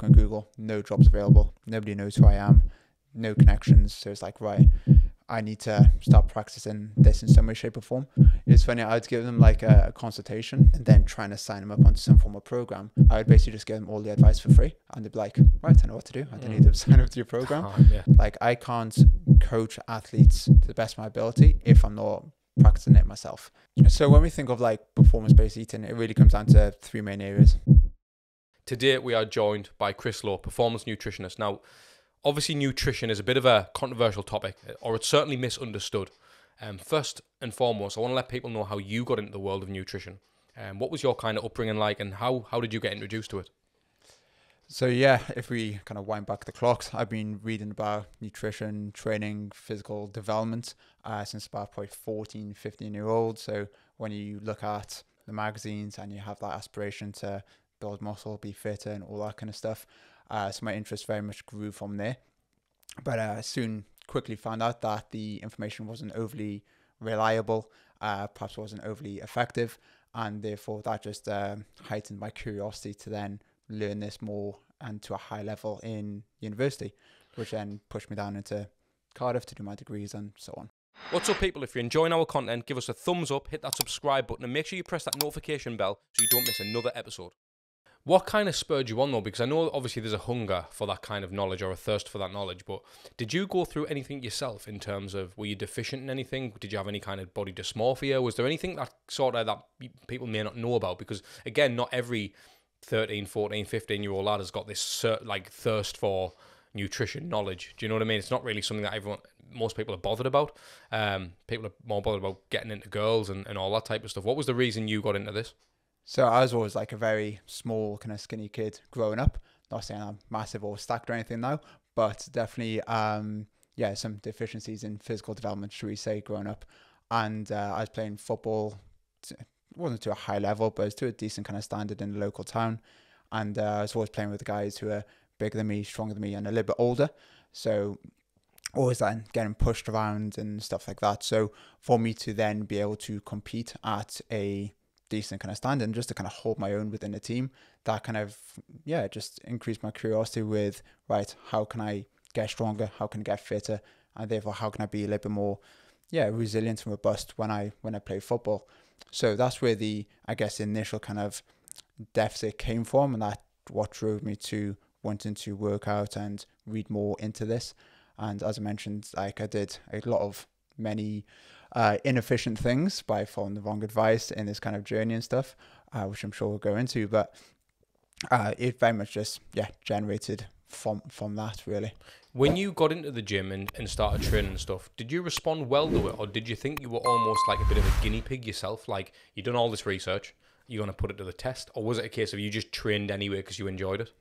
look on Google, no jobs available, nobody knows who I am, no connections. So it's like, right, I need to start practicing this in some way, shape or form. It's funny, I'd give them like a consultation and then trying to sign them up onto some form of program. I would basically just give them all the advice for free and they'd be like, right, I know what to do. I don't need to sign up to your program. Like I can't coach athletes to the best of my ability if I'm not practicing it myself. So when we think of like performance-based eating, it really comes down to three main areas. Today we are joined by Chris Lowe, performance nutritionist. Now, obviously nutrition is a bit of a controversial topic, or it's certainly misunderstood. First and foremost, I want to let people know how you got into the world of nutrition. What was your kind of upbringing like, and how did you get introduced to it? So yeah, if we kind of wind back the clocks, I've been reading about nutrition, training, physical development since about probably 14, 15-year-old. So when you look at the magazines and you have that aspiration to build muscle, be fitter and all that kind of stuff. So my interest very much grew from there. But soon quickly found out that the information wasn't overly reliable, perhaps wasn't overly effective. And therefore that just heightened my curiosity to then learn this more and to a high level in university, which then pushed me down into Cardiff to do my degrees and so on. What's up, people? If you're enjoying our content, give us a thumbs up, hit that subscribe button, and make sure you press that notification bell so you don't miss another episode. What kind of spurred you on though? Because I know obviously there's a hunger for that kind of knowledge or a thirst for that knowledge, but did you go through anything yourself in terms of, were you deficient in anything? Did you have any kind of body dysmorphia? Was there anything that sort of that people may not know about? Because again, not every 13, 14, 15-year-old lad has got this like thirst for nutrition knowledge. Do you know what I mean? It's not really something that most people are bothered about. People are more bothered about getting into girls and all that type of stuff. What was the reason you got into this? So I was always like a very small, kind of skinny kid growing up. Not saying I'm massive or stacked or anything now, but definitely, some deficiencies in physical development, should we say, growing up. And I was playing football. It wasn't to a high level, but it was to a decent kind of standard in the local town. And I was always playing with guys who are bigger than me, stronger than me, and a little bit older. So always then getting pushed around and stuff like that. So for me to then be able to compete at a decent kind of standard and just to kind of hold my own within the team, that kind of just increased my curiosity with, right, how can I get stronger, how can I get fitter, and therefore how can I be a little bit more resilient and robust when I play football. So that's where the, I guess, initial kind of deficit came from, and that what drove me to wanting to work out and read more into this. And as I mentioned, like I did a lot of many inefficient things by following the wrong advice in this kind of journey and stuff, which I'm sure we'll go into, but it very much just generated from that, really. When you got into the gym and started training and stuff, did you respond well to it, or did you think you were almost like a bit of a guinea pig yourself? Like, you've done all this research, you're going to put it to the test, or was it a case of you just trained anyway because you enjoyed it?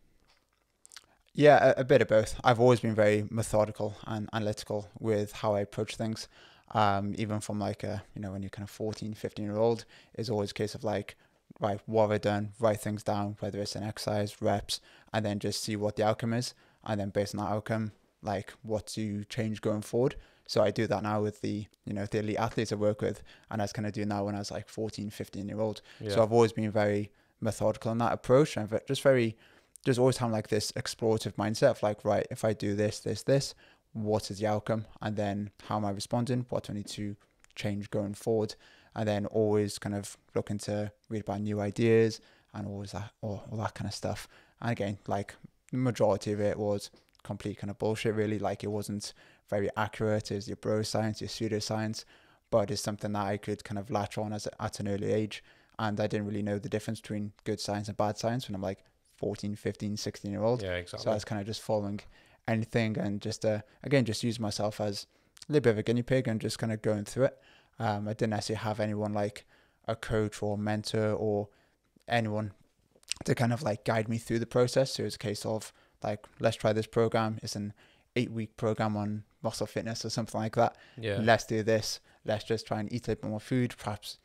Yeah, a bit of both. I've always been very methodical and analytical with how I approach things. Even from like when you're kind of 14, 15-year-old, it's always a case of like, right, what have I done? Write things down, whether it's an exercise, reps, and then just see what the outcome is. And then based on that outcome, like what to change going forward. So I do that now with the elite athletes I work with, and I was kind of doing that when I was like 14, 15-year-old. Yeah. So I've always been very methodical in that approach, and just always having like this explorative mindset of like, right, if I do this, what is the outcome, and then how am I responding, what do I need to change going forward, and then always kind of looking to read about new ideas and all that kind of stuff. And again, like the majority of it was complete kind of bullshit, really. Like it wasn't very accurate. It was your bro science, your pseudoscience, but it's something that I could kind of latch on at an early age, and I didn't really know the difference between good science and bad science when I'm like 14, 15, 16-year-old. Yeah, exactly. So I was kind of just following anything and just use myself as a little bit of a guinea pig and just kind of going through it. I didn't necessarily have anyone like a coach or mentor or anyone to kind of like guide me through the process. So it was a case of like, let's try this program. It's an 8-week program on muscle fitness or something like that. Yeah. Let's do this. Let's just try and eat a little bit more food. Perhaps,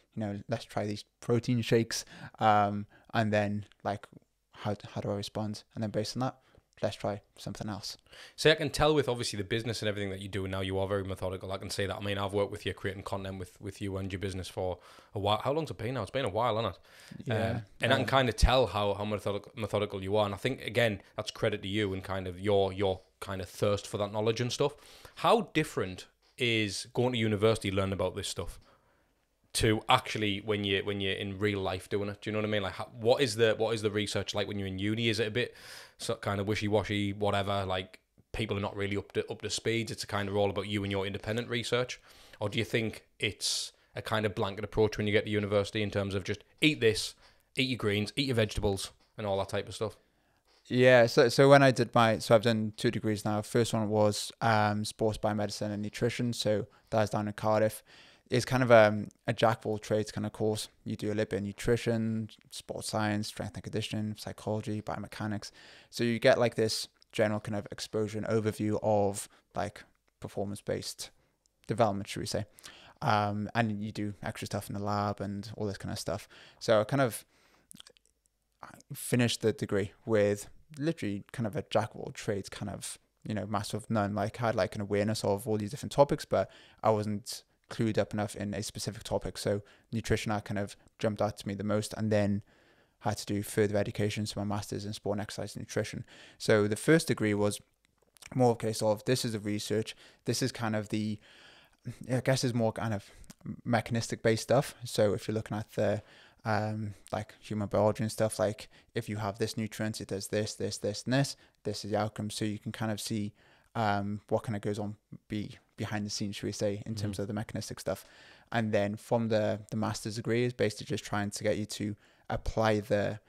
let's try these protein shakes. And then like, how do I respond? And then based on that, let's try something else. So I can tell with obviously the business and everything that you do now, you are very methodical. I can say that. I mean, I've worked with you creating content with you and your business for a while. How long's it been now? It's been a while, hasn't it? Yeah. And I can kind of tell how methodical you are. And I think, again, that's credit to you and kind of your kind of thirst for that knowledge and stuff. How different is going to university learning about this stuff to actually when you're in real life doing it? Do you know what I mean? Like, what is the research like when you're in uni? Is it a bit kind of wishy-washy, whatever, like people are not really up to speed? It's kind of all about you and your independent research? Or do you think it's a kind of blanket approach when you get to university in terms of just eat this, eat your greens, eat your vegetables and all that type of stuff? Yeah, so when I did I've done 2 degrees now. First one was sports biomedicine and nutrition, so that was down in Cardiff. It's kind of a jack of all trades kind of course. You do a little bit of nutrition, sports science, strength and conditioning, psychology, biomechanics. So you get like this general kind of exposure and overview of like performance-based development, should we say. And you do extra stuff in the lab and all this kind of stuff. So I kind of finished the degree with literally kind of a jack of all trades, kind of, master of none. Like I had like an awareness of all these different topics, but I wasn't clued up enough in a specific topic. So nutrition kind of jumped out to me the most, and then had to do further education, so my master's in sport and exercise nutrition. So the first degree was more a case of, this is the research, this is kind of I guess is more kind of mechanistic based stuff. So if you're looking at the like human biology and stuff, like if you have this nutrient, it does this, this, this, and this is the outcome. So you can kind of see what kind of goes on behind the scenes, should we say, in terms of the mechanistic stuff. And then from the master's degree is basically just trying to get you to apply the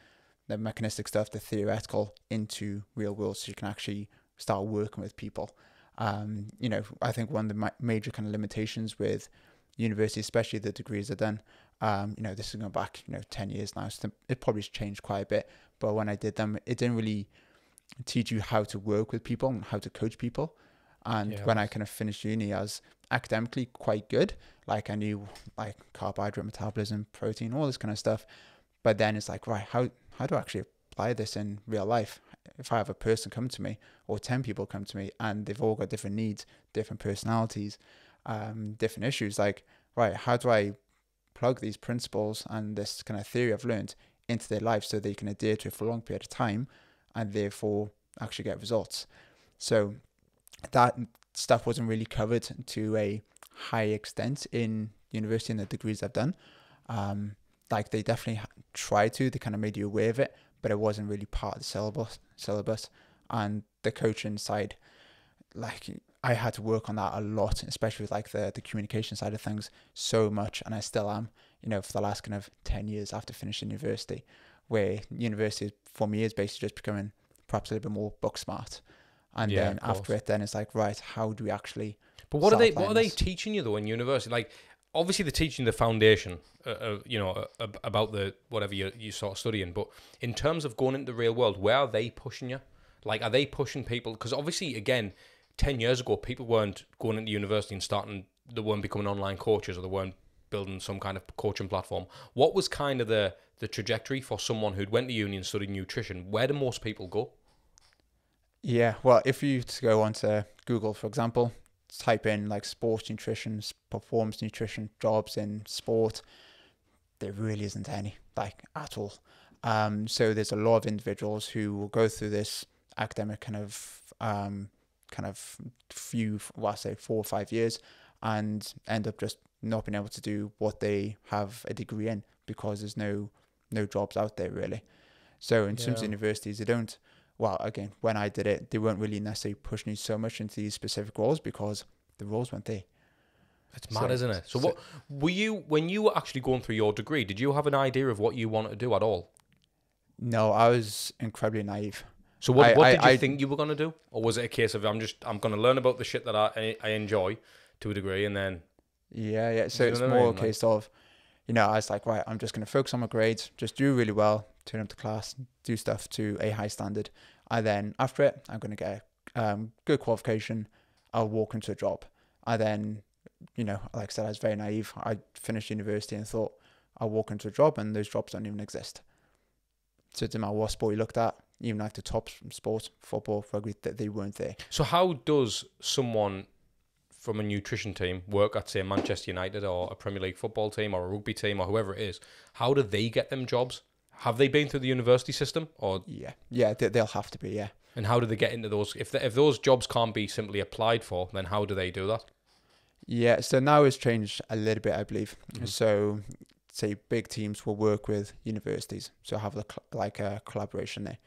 mechanistic stuff, the theoretical, into real world, so you can actually start working with people. I think one of the major kind of limitations with university, especially the degrees I've done, this is going back 10 years now, so it probably has changed quite a bit, but when I did them, it didn't really teach you how to work with people and how to coach people. And when I kind of finished uni, I was academically quite good. Like I knew like carbohydrate metabolism, protein, all this kind of stuff. But then it's like, right, how do I actually apply this in real life? If I have a person come to me or 10 people come to me and they've all got different needs, different personalities, different issues, like, right, how do I plug these principles and this kind of theory I've learned into their life so they can adhere to it for a long period of time and therefore actually get results? So that stuff wasn't really covered to a high extent in university and the degrees I've done. Like they definitely tried to, they kind of made you aware of it, but it wasn't really part of the syllabus. And the coaching side, like I had to work on that a lot, especially with like the communication side of things so much. And I still am, for the last kind of 10 years after finishing university, where university for me is basically just becoming perhaps a little bit more book smart. And then after it, then it's like, right, how do we actually? But what are they teaching you though in university? Like, obviously they're teaching the foundation, about the whatever you sort of studying. But in terms of going into the real world, where are they pushing you? Like, are they pushing people? Because obviously, again, 10 years ago, people weren't going into university and they weren't becoming online coaches, or they weren't building some kind of coaching platform. What was kind of the trajectory for someone who'd went to uni and studied nutrition? Where do most people go? Yeah, well, if you go onto Google, for example, type in like sports nutrition, performance nutrition, jobs in sport, there really isn't any, like, at all. So there's a lot of individuals who will go through this academic kind of few, 4 or 5 years, and end up just not being able to do what they have a degree in, because there's no jobs out there really. So in terms of universities, they don't. Well, again, when I did it, they weren't really necessarily pushing you so much into these specific roles because the roles weren't there. It's mad, isn't it? So what were you, when you were actually going through your degree, did you have an idea of what you wanted to do at all? No, I was incredibly naive. So what did you think you were going to do? Or was it a case of, I'm going to learn about the shit that I enjoy to a degree, and then... Yeah. So it's more a case of, I was like, right, I'm just going to focus on my grades, just do really well, turn up to class, do stuff to a high standard. And then after it, I'm going to get a good qualification. I'll walk into a job. And then, like I said, I was very naive. I finished university and thought I'll walk into a job and those jobs don't even exist. So it didn't matter what sport you looked at, even like the top sports, football, rugby, that they weren't there. So how does someone from a nutrition team work at, say, Manchester United or a Premier League football team or a rugby team or whoever it is? How do they get them jobs? Have they been through the university system? Or Yeah, they'll have to be, yeah. And how do they get into those? If those jobs can't be simply applied for, then how do they do that? Yeah, so now it's changed a little bit, I believe. So, say big teams will work with universities, so have like a collaboration there.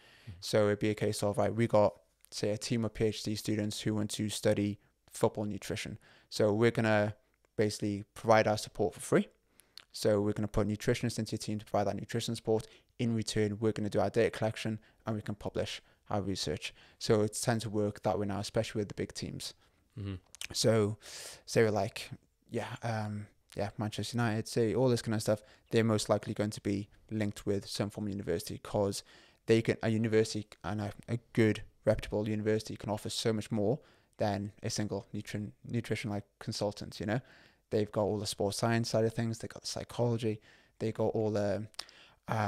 So it'd be a case of, right, we got, say, a team of PhD students who want to study football nutrition. So we're gonna basically provide our support for free. So we're going to put nutritionists into your team to provide that nutrition support. In return, we're going to do our data collection and we can publish our research. So it tends to work that way now, especially with the big teams. So say we're like, Manchester United, say all this kind of stuff, they're most likely going to be linked with some form of university, because a university and a good reputable university can offer so much more than a single nutrition like consultant, you know. They've got all the sports science side of things. They've got the psychology. They've got all the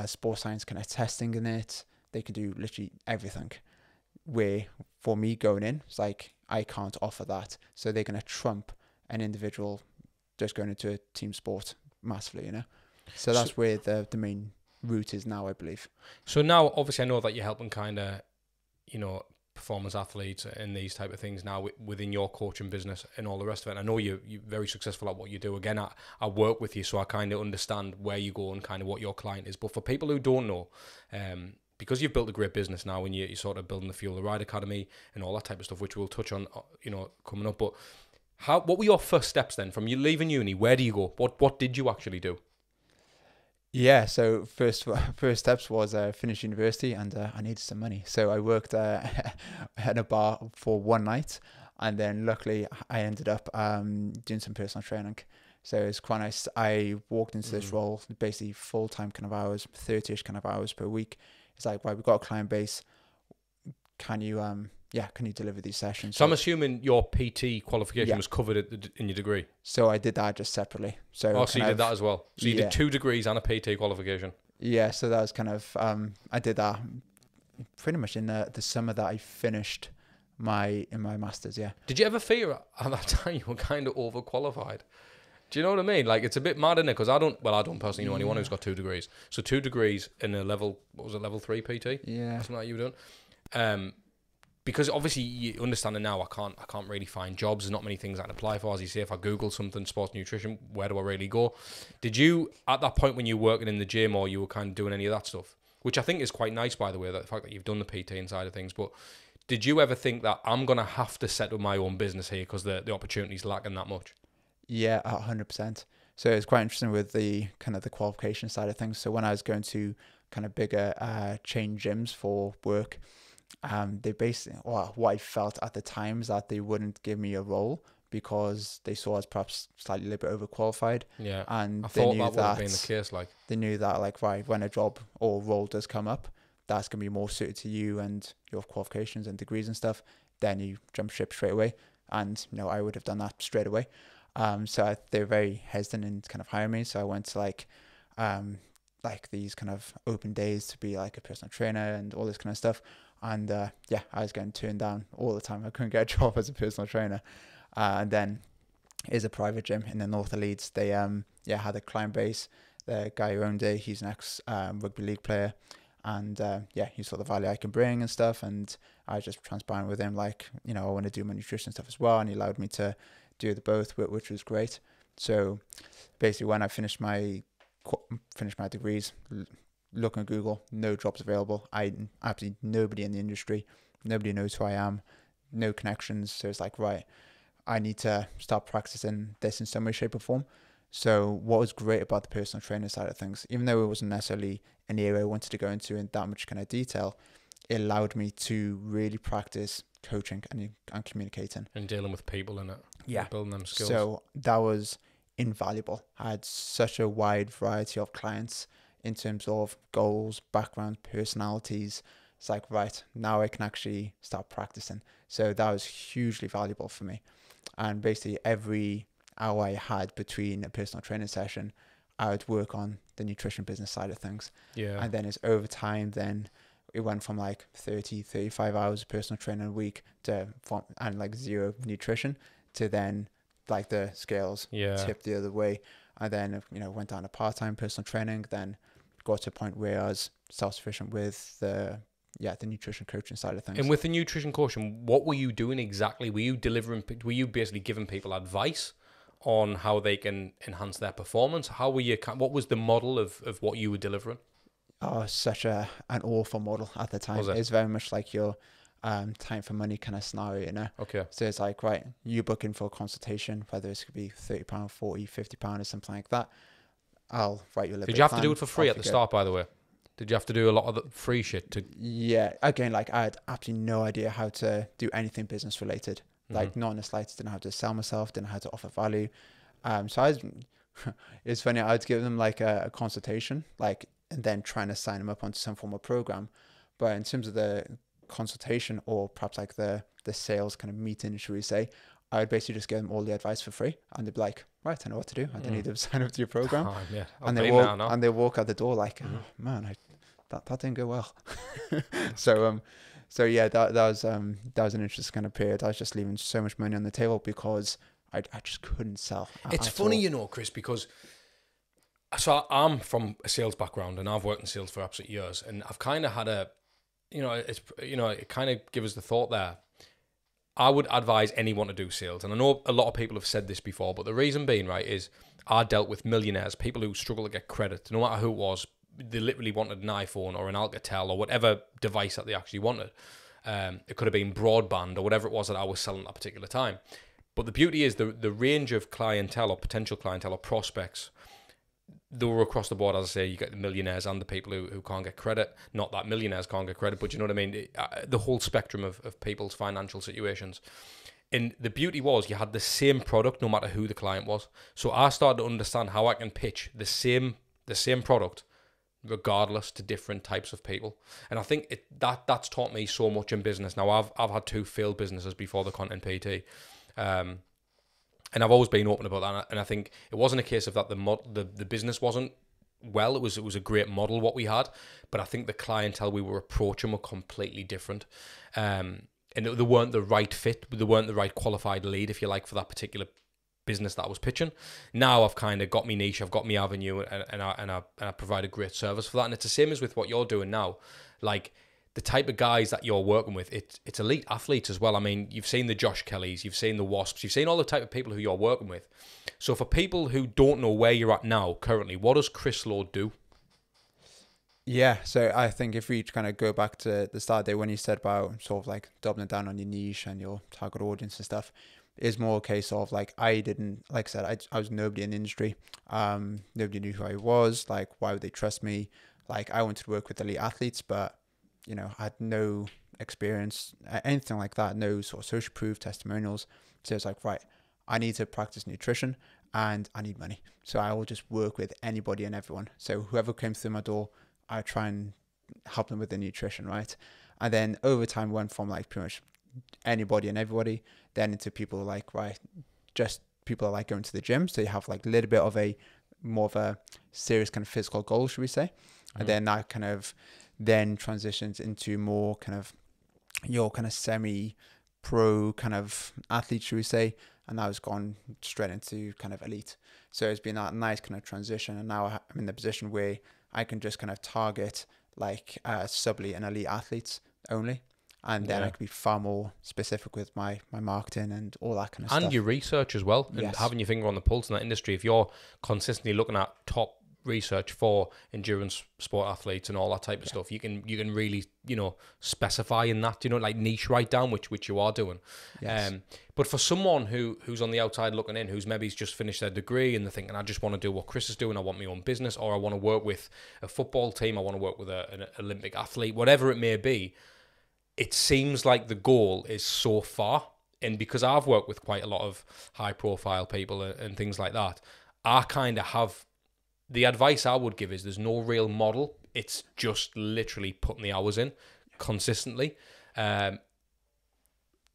sports science kind of testing in it. They can do literally everything. Where for me going in, it's like I can't offer that. So they're going to trump an individual just going into a team sport massively, you know. So that's where the main route is now, I believe. So now, obviously, I know that you're helping kind of, you know, performance athletes and these type of things now within your coaching business and all the rest of it. I know you're very successful at what you do. Again, I work with you, so I kind of understand where you go and kind of what your client is. But for people who don't know, because you've built a great business now and you're sort of building the Fuel the Ride Academy and all that type of stuff, which we'll touch on, you know, coming up. But what were your first steps then? From you leaving uni, where do you go? What did you actually do? Yeah, so first steps was finish university, and I needed some money. So I worked at a bar for one night, and then luckily I ended up doing some personal training. So it's quite nice. I walked into this role, basically full-time kind of hours, 30-ish kind of hours per week. It's like, right, we've got a client base. Can you deliver these sessions? So I'm assuming your PT qualification was covered in your degree. So I did that just separately. So you did that as well. So you did 2 degrees and a PT qualification. Yeah, so that was kind of I did that pretty much in the summer that I finished my masters. Yeah. Did you ever feel at that time you were kind of overqualified? Do you know what I mean? Like, it's a bit mad, isn't it? Because I don't personally know anyone who's got 2 degrees. So 2 degrees in a level 3 PT? Yeah. Something like you've done. Because obviously you understand it now, I can't really find jobs. There's not many things I can apply for. As you say, if I Google something, sports nutrition, where do I really go? Did you, at that point when you were working in the gym or you were kind of doing any of that stuff, which I think is quite nice, by the way, that the fact that you've done the PT inside of things, but did you ever think that I'm going to have to set up my own business here because the opportunity's lacking that much? Yeah, 100%. So it's quite interesting with the kind of the qualification side of things. So when I was going to kind of bigger chain gyms for work, they basically, what I felt at the time is that they wouldn't give me a role because they saw us perhaps slightly a little bit overqualified. Yeah, and I thought that would have been the case. Like, they knew that, like, right, when a job or role does come up, that's gonna be more suited to you and your qualifications and degrees and stuff. Then you jump ship straight away, and I would have done that straight away. So they were very hesitant in kind of hiring me. So I went to like these kind of open days to be like a personal trainer and all this kind of stuff. And I was getting turned down all the time. I couldn't get a job as a personal trainer. And then is a private gym in the north of Leeds. They had a client base. The guy who owned it, he's an ex rugby league player. And he saw the value I can bring and stuff. And I was just transparent with him, like, I want to do my nutrition stuff as well. And he allowed me to do the both, which was great. So basically when I finished my degrees, look on Google, no jobs available. Absolutely nobody in the industry, nobody knows who I am, no connections. So it's like, right, I need to start practicing this in some way, shape or form. So what was great about the personal training side of things, even though it wasn't necessarily an area I wanted to go into in that much kind of detail, it allowed me to really practice coaching and communicating. And dealing with people in it. Yeah. Building them skills. So that was invaluable. I had such a wide variety of clients in terms of goals, backgrounds, personalities. It's like, right, now I can actually start practicing. So that was hugely valuable for me. And basically every hour I had between a personal training session, I would work on the nutrition business side of things. Yeah. And then it's over time, then it went from like 35 hours of personal training a week and like zero nutrition to then like the scales tipped the other way. And then, went down to part-time personal training, then got to a point where I was self-sufficient with the nutrition coaching side of things. And with the nutrition coaching, what were you doing exactly? Were you basically giving people advice on how they can enhance their performance? What was the model of what you were delivering? Oh, such an awful model at the time. It's very much like your time for money kind of scenario, Okay. So it's like, right, you book in for a consultation, whether it's could be £30, £40, £50 or something like that. I'll write you a little bit. Did you have to do it for free at the start, by the way? Did you have to do a lot of the free shit to? Yeah, again, like I had absolutely no idea how to do anything business related. Like not in the slightest. Didn't know how to sell myself. Didn't know how to offer value. So it's funny. I'd give them like a consultation, like, and then trying to sign them up onto some form of program. But in terms of the consultation, or perhaps like the sales kind of meeting, should we say, I would basically just give them all the advice for free, and they'd be like, right, I know what to do. I don't need to sign up to your program. Oh, yeah. And they walk out the door like, oh man, that didn't go well. So yeah, that was an interesting kind of period. I was just leaving so much money on the table because I just couldn't sell. It's funny, Chris, because I'm from a sales background and I've worked in sales for absolute years, and I've kind of had it kind of gives us the thought there. I would advise anyone to do sales, and I know a lot of people have said this before, but the reason being, right, is I dealt with millionaires, people who struggle to get credit, no matter who it was. They literally wanted an iPhone or an Alcatel or whatever device that they actually wanted. It could have been broadband or whatever it was that I was selling at that particular time. But the beauty is the range of clientele or potential clientele or prospects, they were across the board. As I say, you get the millionaires and the people who can't get credit. Not that millionaires can't get credit, but you know what I mean? The whole spectrum of people's financial situations. And the beauty was you had the same product no matter who the client was. So I started to understand how I can pitch the same product regardless to different types of people. And I think that's taught me so much in business. Now I've had 2 failed businesses before the Content PT, and I've always been open about that. And I think it wasn't a case of that the business wasn't well. It was a great model what we had, but I think the clientele we were approaching were completely different, and they weren't the right fit. They weren't the right qualified lead, if you like, for that particular business that I was pitching. Now I've kind of got my niche, I've got my avenue, and I provide a great service for that. And it's the same as with what you're doing now. Like the type of guys that you're working with, it's elite athletes as well. I mean, you've seen the Josh Kellys, you've seen the Wasps, you've seen all the type of people who you're working with. So for people who don't know where you're at now currently, what does Chris Lowe do? Yeah, so I think if we kind of go back to the start there when you said about sort of like doubling down on your niche and your target audience and stuff, is more a case of like I was nobody in the industry. Nobody knew who I was. Like, why would they trust me? Like, I wanted to work with elite athletes, but I had no experience, anything like that, no sort of social proof, testimonials. So it's like, right, I need to practice nutrition and I need money. So I will just work with anybody and everyone. So whoever came through my door, I try and help them with the nutrition, right? And then over time went from like pretty much anybody and everybody then into people like, right, just people that like going to the gym. So you have like a little bit of a more of a serious kind of physical goal, should we say? And then that kind of then transitions into more kind of your kind of semi-pro kind of athlete, should we say? And now it's gone straight into kind of elite. So it's been that nice kind of transition. And now I'm in the position where I can just kind of target like sub-elite and elite athletes only. And then I can be far more specific with my marketing and all that kind of stuff. And your research as well. And having your finger on the pulse in that industry. If you're consistently looking at top research for endurance sport athletes and all that type of stuff, you can really, specify in that, like niche right down, which you are doing. Yes. But for someone who's on the outside looking in, who's maybe just finished their degree and they're thinking, I just want to do what Chris is doing, I want my own business, or I want to work with a football team, I want to work with an Olympic athlete, whatever it may be, it seems like the goal is so far. And because I've worked with quite a lot of high profile people and things like that, I kind of have, the advice I would give is there's no real model. It's just literally putting the hours in consistently.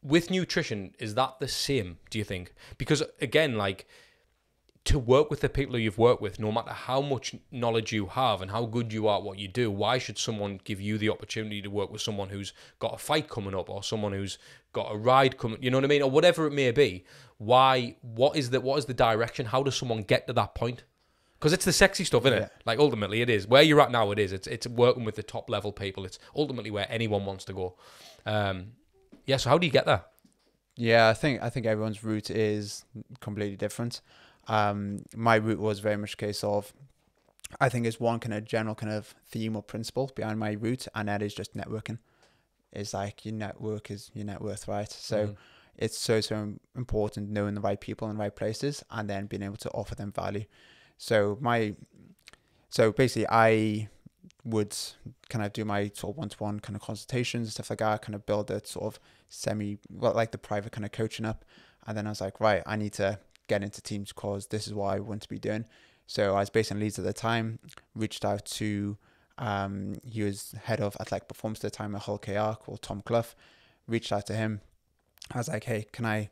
With nutrition, is that the same, do you think? Because again, like to work with the people who you've worked with, no matter how much knowledge you have and how good you are at what you do, why should someone give you the opportunity to work with someone who's got a fight coming up, or someone who's got a ride coming, you know what I mean, or whatever it may be? Why? What is the direction? How does someone get to that point? Because it's the sexy stuff, isn't it? Like, ultimately it is. Where you're at now, it is. It's working with the top level people. It's ultimately where anyone wants to go. So how do you get there? Yeah, I think everyone's route is completely different. My route was very much a case of, I think it's one kind of general kind of theme or principle behind my route, and that is just networking. It's like, your network is your net worth, right? So it's so important knowing the right people in the right places, and then being able to offer them value. So basically I would kind of do my sort of one-to-one kind of consultations and stuff like that, kind of build it sort of like the private kind of coaching up. And then I was like, right, I need to get into teams because this is what I want to be doing. So I was based in Leeds at the time, reached out to, he was head of athletic performance at the time at Hull KR, called Tom Clough. Reached out to him. I was like, hey, can I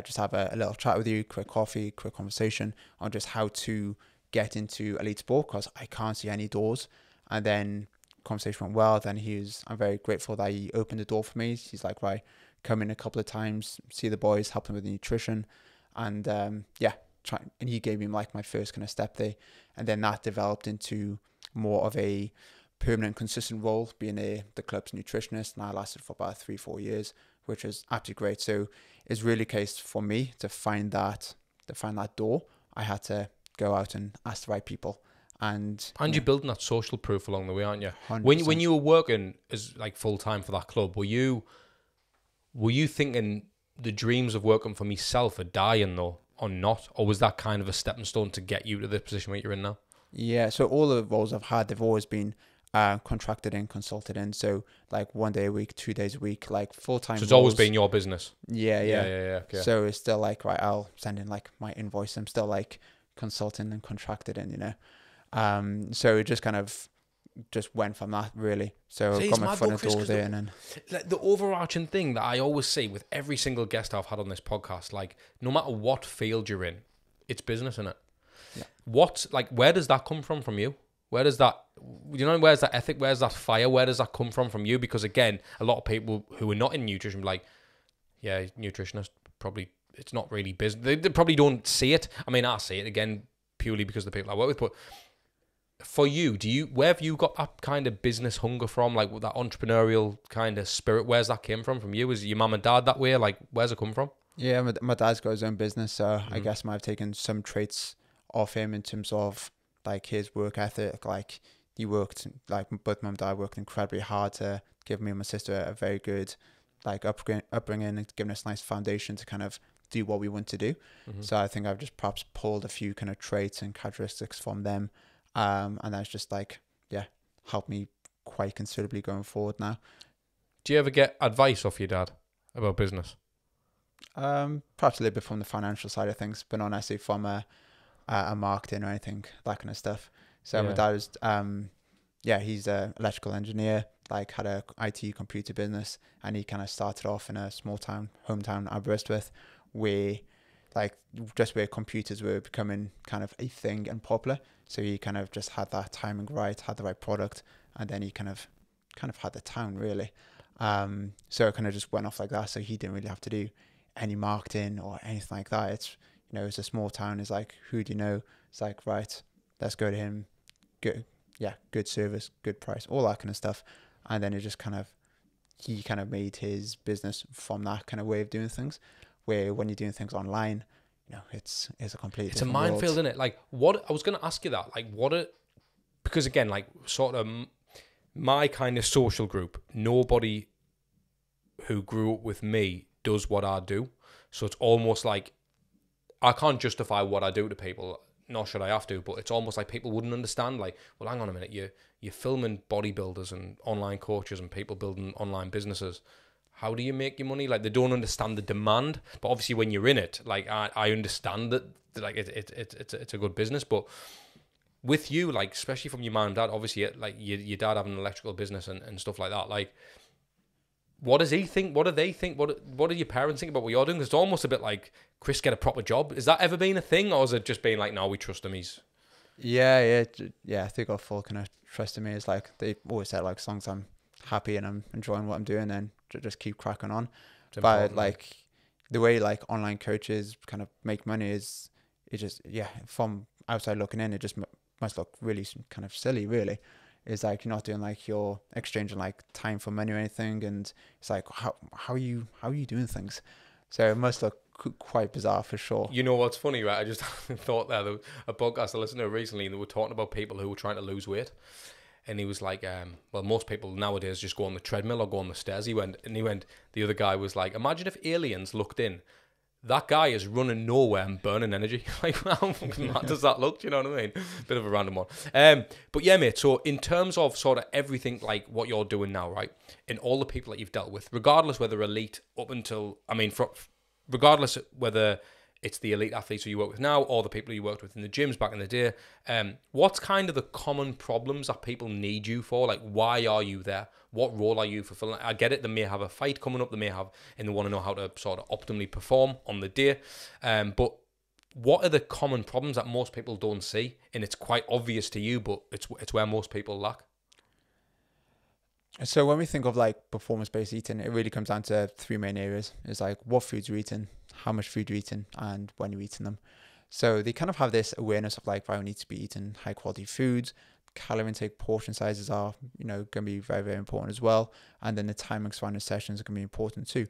just have a little chat with you, quick coffee, quick conversation on just how to get into elite sport, because I can't see any doors. And then conversation went well. Then I'm very grateful that he opened the door for me. He's like, right, come in a couple of times, see the boys, help them with the nutrition. And and he gave me like my first kind of step there. And then that developed into more of a permanent, consistent role, being the club's nutritionist. And I lasted for about 3-4 years, which was absolutely great. So it's really a case for me to find that door. I had to go out and ask the right people. And you're building that social proof along the way, aren't you? 100%. When you were working as like full time for that club, were you thinking the dreams of working for myself are dying though, or not? Or was that kind of a stepping stone to get you to the position where you're in now? Yeah, so all the roles I've had, they've always been contracted in, consulted in. So like 1 day a week, 2 days a week, like full-time. So it's always been your business. Yeah. Okay. So it's still like, right, I'll send in like my invoice. I'm still like consulting and contracted in, So it just kind of just went from that, really. So I got my foot in the door there. And then the overarching thing that I always see with every single guest I've had on this podcast, like, no matter what field you're in, it's business, isn't it? Yeah. Where does that come from you? Where's that ethic? Where's that fire? Where does that come from you? Because again, a lot of people who are not in nutrition, like, yeah, nutritionist, probably, it's not really business. They probably don't see it. I mean, I see it again purely because of the people I work with. But for you, where have you got that kind of business hunger from? Like, that entrepreneurial kind of spirit, where's that came from you? Is your mum and dad that way? Like, where's it come from? Yeah, my dad's got his own business, so I guess I might have taken some traits off him in terms of like his work ethic. Like, he worked, like, both mum and dad worked incredibly hard to give me and my sister a very good like upbringing and giving us a nice foundation to kind of do what we want to do. So I think I've just perhaps pulled a few kind of traits and characteristics from them, and that's just like, helped me quite considerably going forward now. Do you ever get advice off your dad about business? Perhaps a little bit from the financial side of things, but not necessarily from a marketing or anything, that kind of stuff. So my dad was, he's an electrical engineer, like had a IT computer business, and he kind of started off in a small town, hometown Aberystwyth, where where computers were becoming kind of a thing and popular. So he kind of just had that timing right, had the right product, and then he kind of had the town, really. So it kind of just went off like that. So he didn't really have to do any marketing or anything like that. It's, it's a small town. It's like, who do you know? It's like, right, let's go to him. Good service, good price, all that kind of stuff. And then it just he made his business from that kind of way of doing things, where when you're doing things online, it's a completely different world. Minefield, isn't it? Like, what I was going to ask you that, like, because again, like, sort of my kind of social group, nobody who grew up with me does what I do. So it's almost like I can't justify what I do to people, nor should I have to, but it's almost like people wouldn't understand. Like, well, hang on a minute, you're filming bodybuilders and online coaches and people building online businesses. How do you make your money? Like, they don't understand the demand. But obviously, when you're in it, like, I understand that, like, it's a good business. But with you, like, especially from your mum and dad, obviously, like, your dad having an electrical business and stuff like that, like, What does he think? What do they think? What do your parents think about what you're doing? 'Cause it's almost a bit like, Chris, get a proper job. Has that ever been a thing, or has it just been like, no, we trust him, he's... Yeah. They got full kind of trust in me. It's like they always said, like, as long as I'm happy and I'm enjoying what I'm doing, then just keep cracking on. But like the way like online coaches kind of make money is, it just, yeah, from outside looking in, it just must look really kind of silly, really. It's like you're not doing like, you're exchanging like time for money or anything, and it's like, how are you doing things? So it must look quite bizarre for sure. You know what's funny, right? I just thought there was a podcast I listened to recently, and they were talking about people who were trying to lose weight. And he was like, well, most people nowadays just go on the treadmill or go on the stairs. The other guy was like, imagine if aliens looked in. That guy is running nowhere and burning energy. Like, how mad does that look? Do you know what I mean? Bit of a random one. But yeah, mate, so in terms of sort of everything, like what you're doing now, right? And all the people that you've dealt with, regardless whether elite up until, regardless whether it's the elite athletes who you work with now or the people you worked with in the gyms back in the day, what's kind of the common problems that people need you for? Like, why are you there? What role are you fulfilling? I get it, they may have a fight coming up, they may have, and they want to know how to sort of optimally perform on the day. But what are the common problems that most people don't see? And it's quite obvious to you, but it's where most people lack. So when we think of like performance-based eating, it really comes down to three main areas. It's like what foods you're eating, how much food you're eating, and when you're eating them. So they kind of have this awareness of like, right, we need to be eating high quality foods. Calorie intake, portion sizes are, going to be very, very important as well. And then the timing surrounding sessions are going to be important too.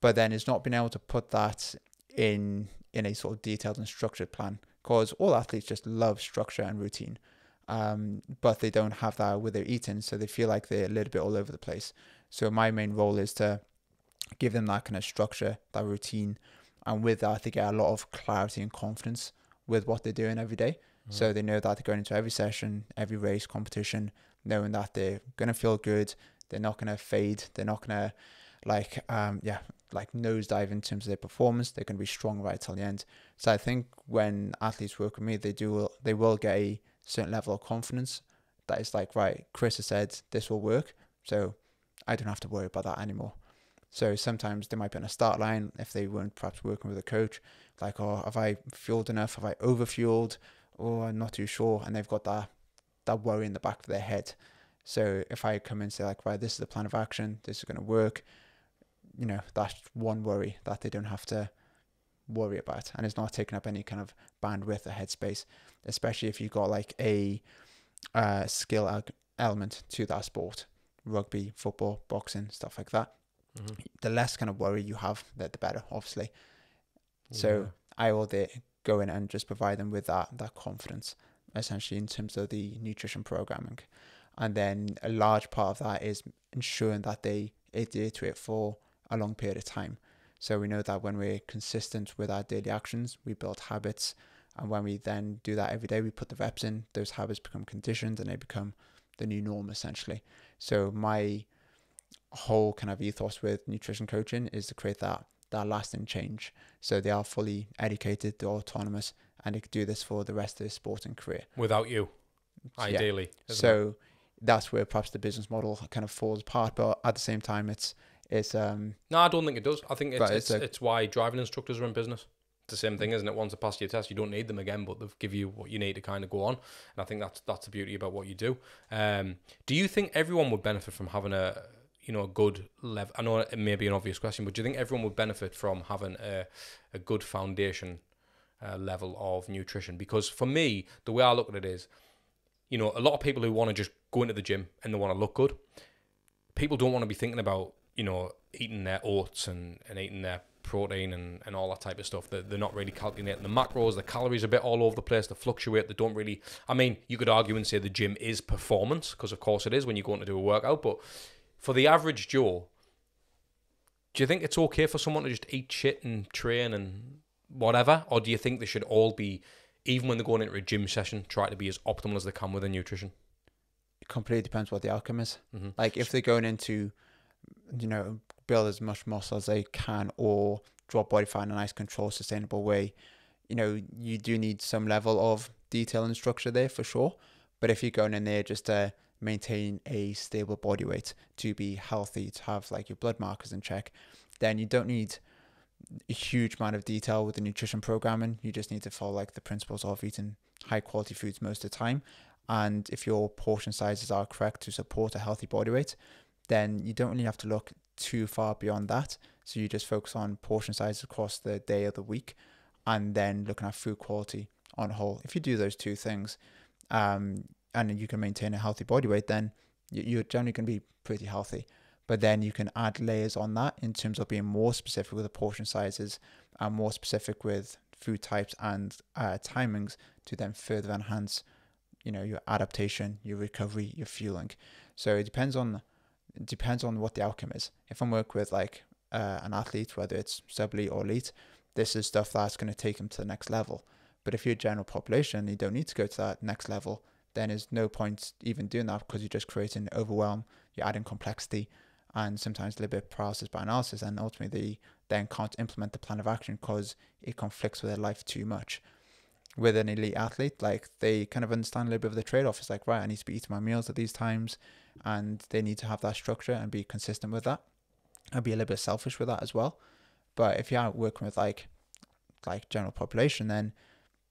But then it's not being able to put that in a sort of detailed and structured plan, because all athletes just love structure and routine. But they don't have that with their eating, so they feel like they're a little bit all over the place. So my main role is to give them that kind of structure, that routine, and with that they get a lot of clarity and confidence with what they're doing every day. So they know that they're going into every session, every race, competition, knowing that they're going to feel good, they're not going to fade, they're not going to like nosedive in terms of their performance, they're going to be strong right till the end. So I think when athletes work with me, they will get a certain level of confidence that it's like, right, Chris has said this will work, so I don't have to worry about that anymore. So sometimes they might be on a start line if they weren't perhaps working with a coach, like, oh, have I fueled enough? Have I overfueled? Oh, I'm not too sure. And they've got that worry in the back of their head. So if I come in and say like, right, this is the plan of action, this is going to work, that's one worry that they don't have to worry about, and it's not taking up any kind of bandwidth or headspace, especially if you've got like a skill element to that sport, rugby, football, boxing, stuff like that. The less kind of worry you have, the better, obviously. So I will go in and just provide them with that confidence, essentially, in terms of the nutrition programming. And then a large part of that is ensuring that they adhere to it for a long period of time. So we know that when we're consistent with our daily actions, we build habits. And when we then do that every day, we put the reps in, those habits become conditioned and they become the new norm, essentially. So my whole kind of ethos with nutrition coaching is to create that lasting change. So they are fully educated, they're autonomous, and they could do this for the rest of their sporting career. Without you, ideally. Yeah. So that's where perhaps the business model kind of falls apart. But at the same time, it's no, I don't think it does. I think it's why driving instructors are in business. It's the same thing, isn't it? Once you pass your test, you don't need them again, but they'll give you what you need to kind of go on. And I think that's the beauty about what you do. Do you think everyone would benefit from having a good level? I know it may be an obvious question, but do you think everyone would benefit from having a good foundation level of nutrition? Because for me, the way I look at it is, a lot of people who want to just go into the gym and they want to look good, people don't want to be thinking about, eating their oats and eating their protein and all that type of stuff. They're not really calculating the macros, the calories are a bit all over the place, they fluctuate, they don't really, you could argue and say the gym is performance, because of course it is when you're going to do a workout, but for the average Joe, do you think it's okay for someone to just eat shit and train and whatever? Or do you think they should all be, even when they're going into a gym session, try to be as optimal as they can with their nutrition? It completely depends what the outcome is. Like if they're going into, build as much muscle as they can or drop body fat in a nice, controlled, sustainable way, you do need some level of detail and structure there for sure. But if you're going in there just to maintain a stable body weight, to be healthy, to have like your blood markers in check, then you don't need a huge amount of detail with the nutrition programming. You just need to follow like the principles of eating high quality foods most of the time. And if your portion sizes are correct to support a healthy body weight, then you don't really have to look too far beyond that. So you just focus on portion sizes across the day or the week, and then looking at food quality on a whole. If you do those two things, and you can maintain a healthy body weight, then you're generally going to be pretty healthy. But then you can add layers on that in terms of being more specific with the portion sizes and more specific with food types and timings to then further enhance, your adaptation, your recovery, your fueling. So it depends on what the outcome is. If I'm working with like an athlete, whether it's sub-elite or elite, this is stuff that's going to take them to the next level. But if you're a general population, you don't need to go to that next level, then there's no point even doing that, because you're just creating overwhelm, you're adding complexity, and sometimes a little bit of paralysis by analysis, and ultimately they then can't implement the plan of action because it conflicts with their life too much. With an elite athlete, like, they kind of understand a little bit of the trade-off. It's like, right, I need to be eating my meals at these times, and they need to have that structure and be consistent with that, and be a little bit selfish with that as well. But if you're working with like general population, then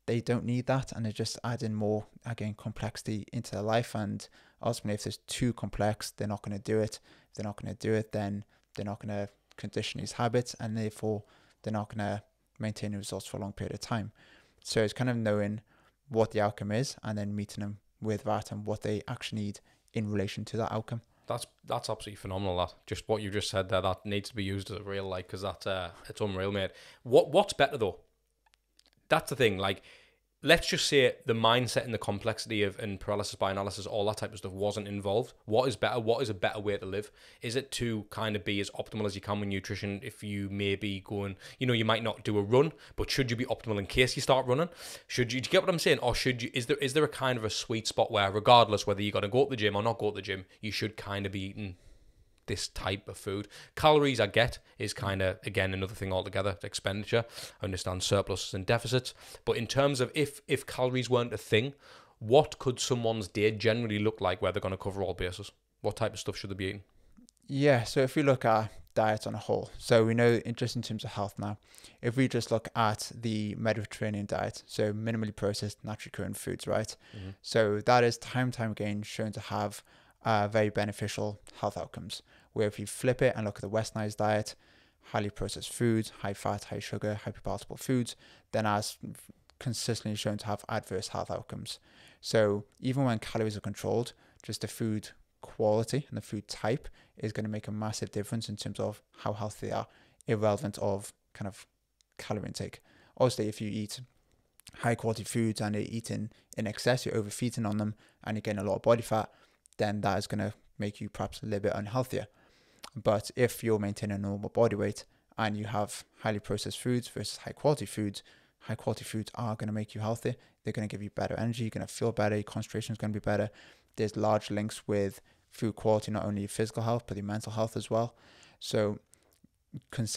they don't need that, and they're just adding more, again, complexity into their life. And ultimately, if it's too complex, they're not going to do it. If they're not going to do it, then they're not going to condition these habits, and therefore they're not going to maintain the results for a long period of time. So it's kind of knowing what the outcome is, and then meeting them with that and what they actually need in relation to that outcome. That's absolutely phenomenal. That just what you just said there, that needs to be used as a real, like, because that's it's unreal, mate. What's better though? That's the thing. Like, let's just say the mindset and the complexity of and paralysis by analysis, all that type of stuff wasn't involved. What is better? What is a better way to live? Is it to kind of be as optimal as you can with nutrition? If you may be going, you might not do a run, but should you be optimal in case you start running? Do you get what I'm saying? Or is there a kind of a sweet spot where, regardless whether you got to go to the gym or not go to the gym, you should kind of be eating this type of food? Calories, I get, is kind of, again, another thing altogether. Expenditure, I understand surpluses and deficits, but in terms of if calories weren't a thing, what could someone's day generally look like where they're going to cover all bases? What type of stuff should they be eating? Yeah, so if we look at diet on a whole, so we know, just in terms of health now, if we just look at the Mediterranean diet, so minimally processed, naturally occurring foods, right? Mm-hmm. So that is time again shown to have very beneficial health outcomes. Where if you flip it and look at the westernized diet, highly processed foods, high fat, high sugar, hyperpalatable foods, then as consistently shown to have adverse health outcomes. So even when calories are controlled, just the food quality and the food type is going to make a massive difference in terms of how healthy they are, irrelevant of kind of calorie intake. Obviously, if you eat high quality foods and you're eating in excess, you're overfeeding on them, and you're getting a lot of body fat, then that is going to make you perhaps a little bit unhealthier. But if you're maintaining a normal body weight and you have highly processed foods versus high quality foods are going to make you healthy. They're going to give you better energy. You're going to feel better. Your concentration is going to be better. There's large links with food quality, not only your physical health, but your mental health as well. So the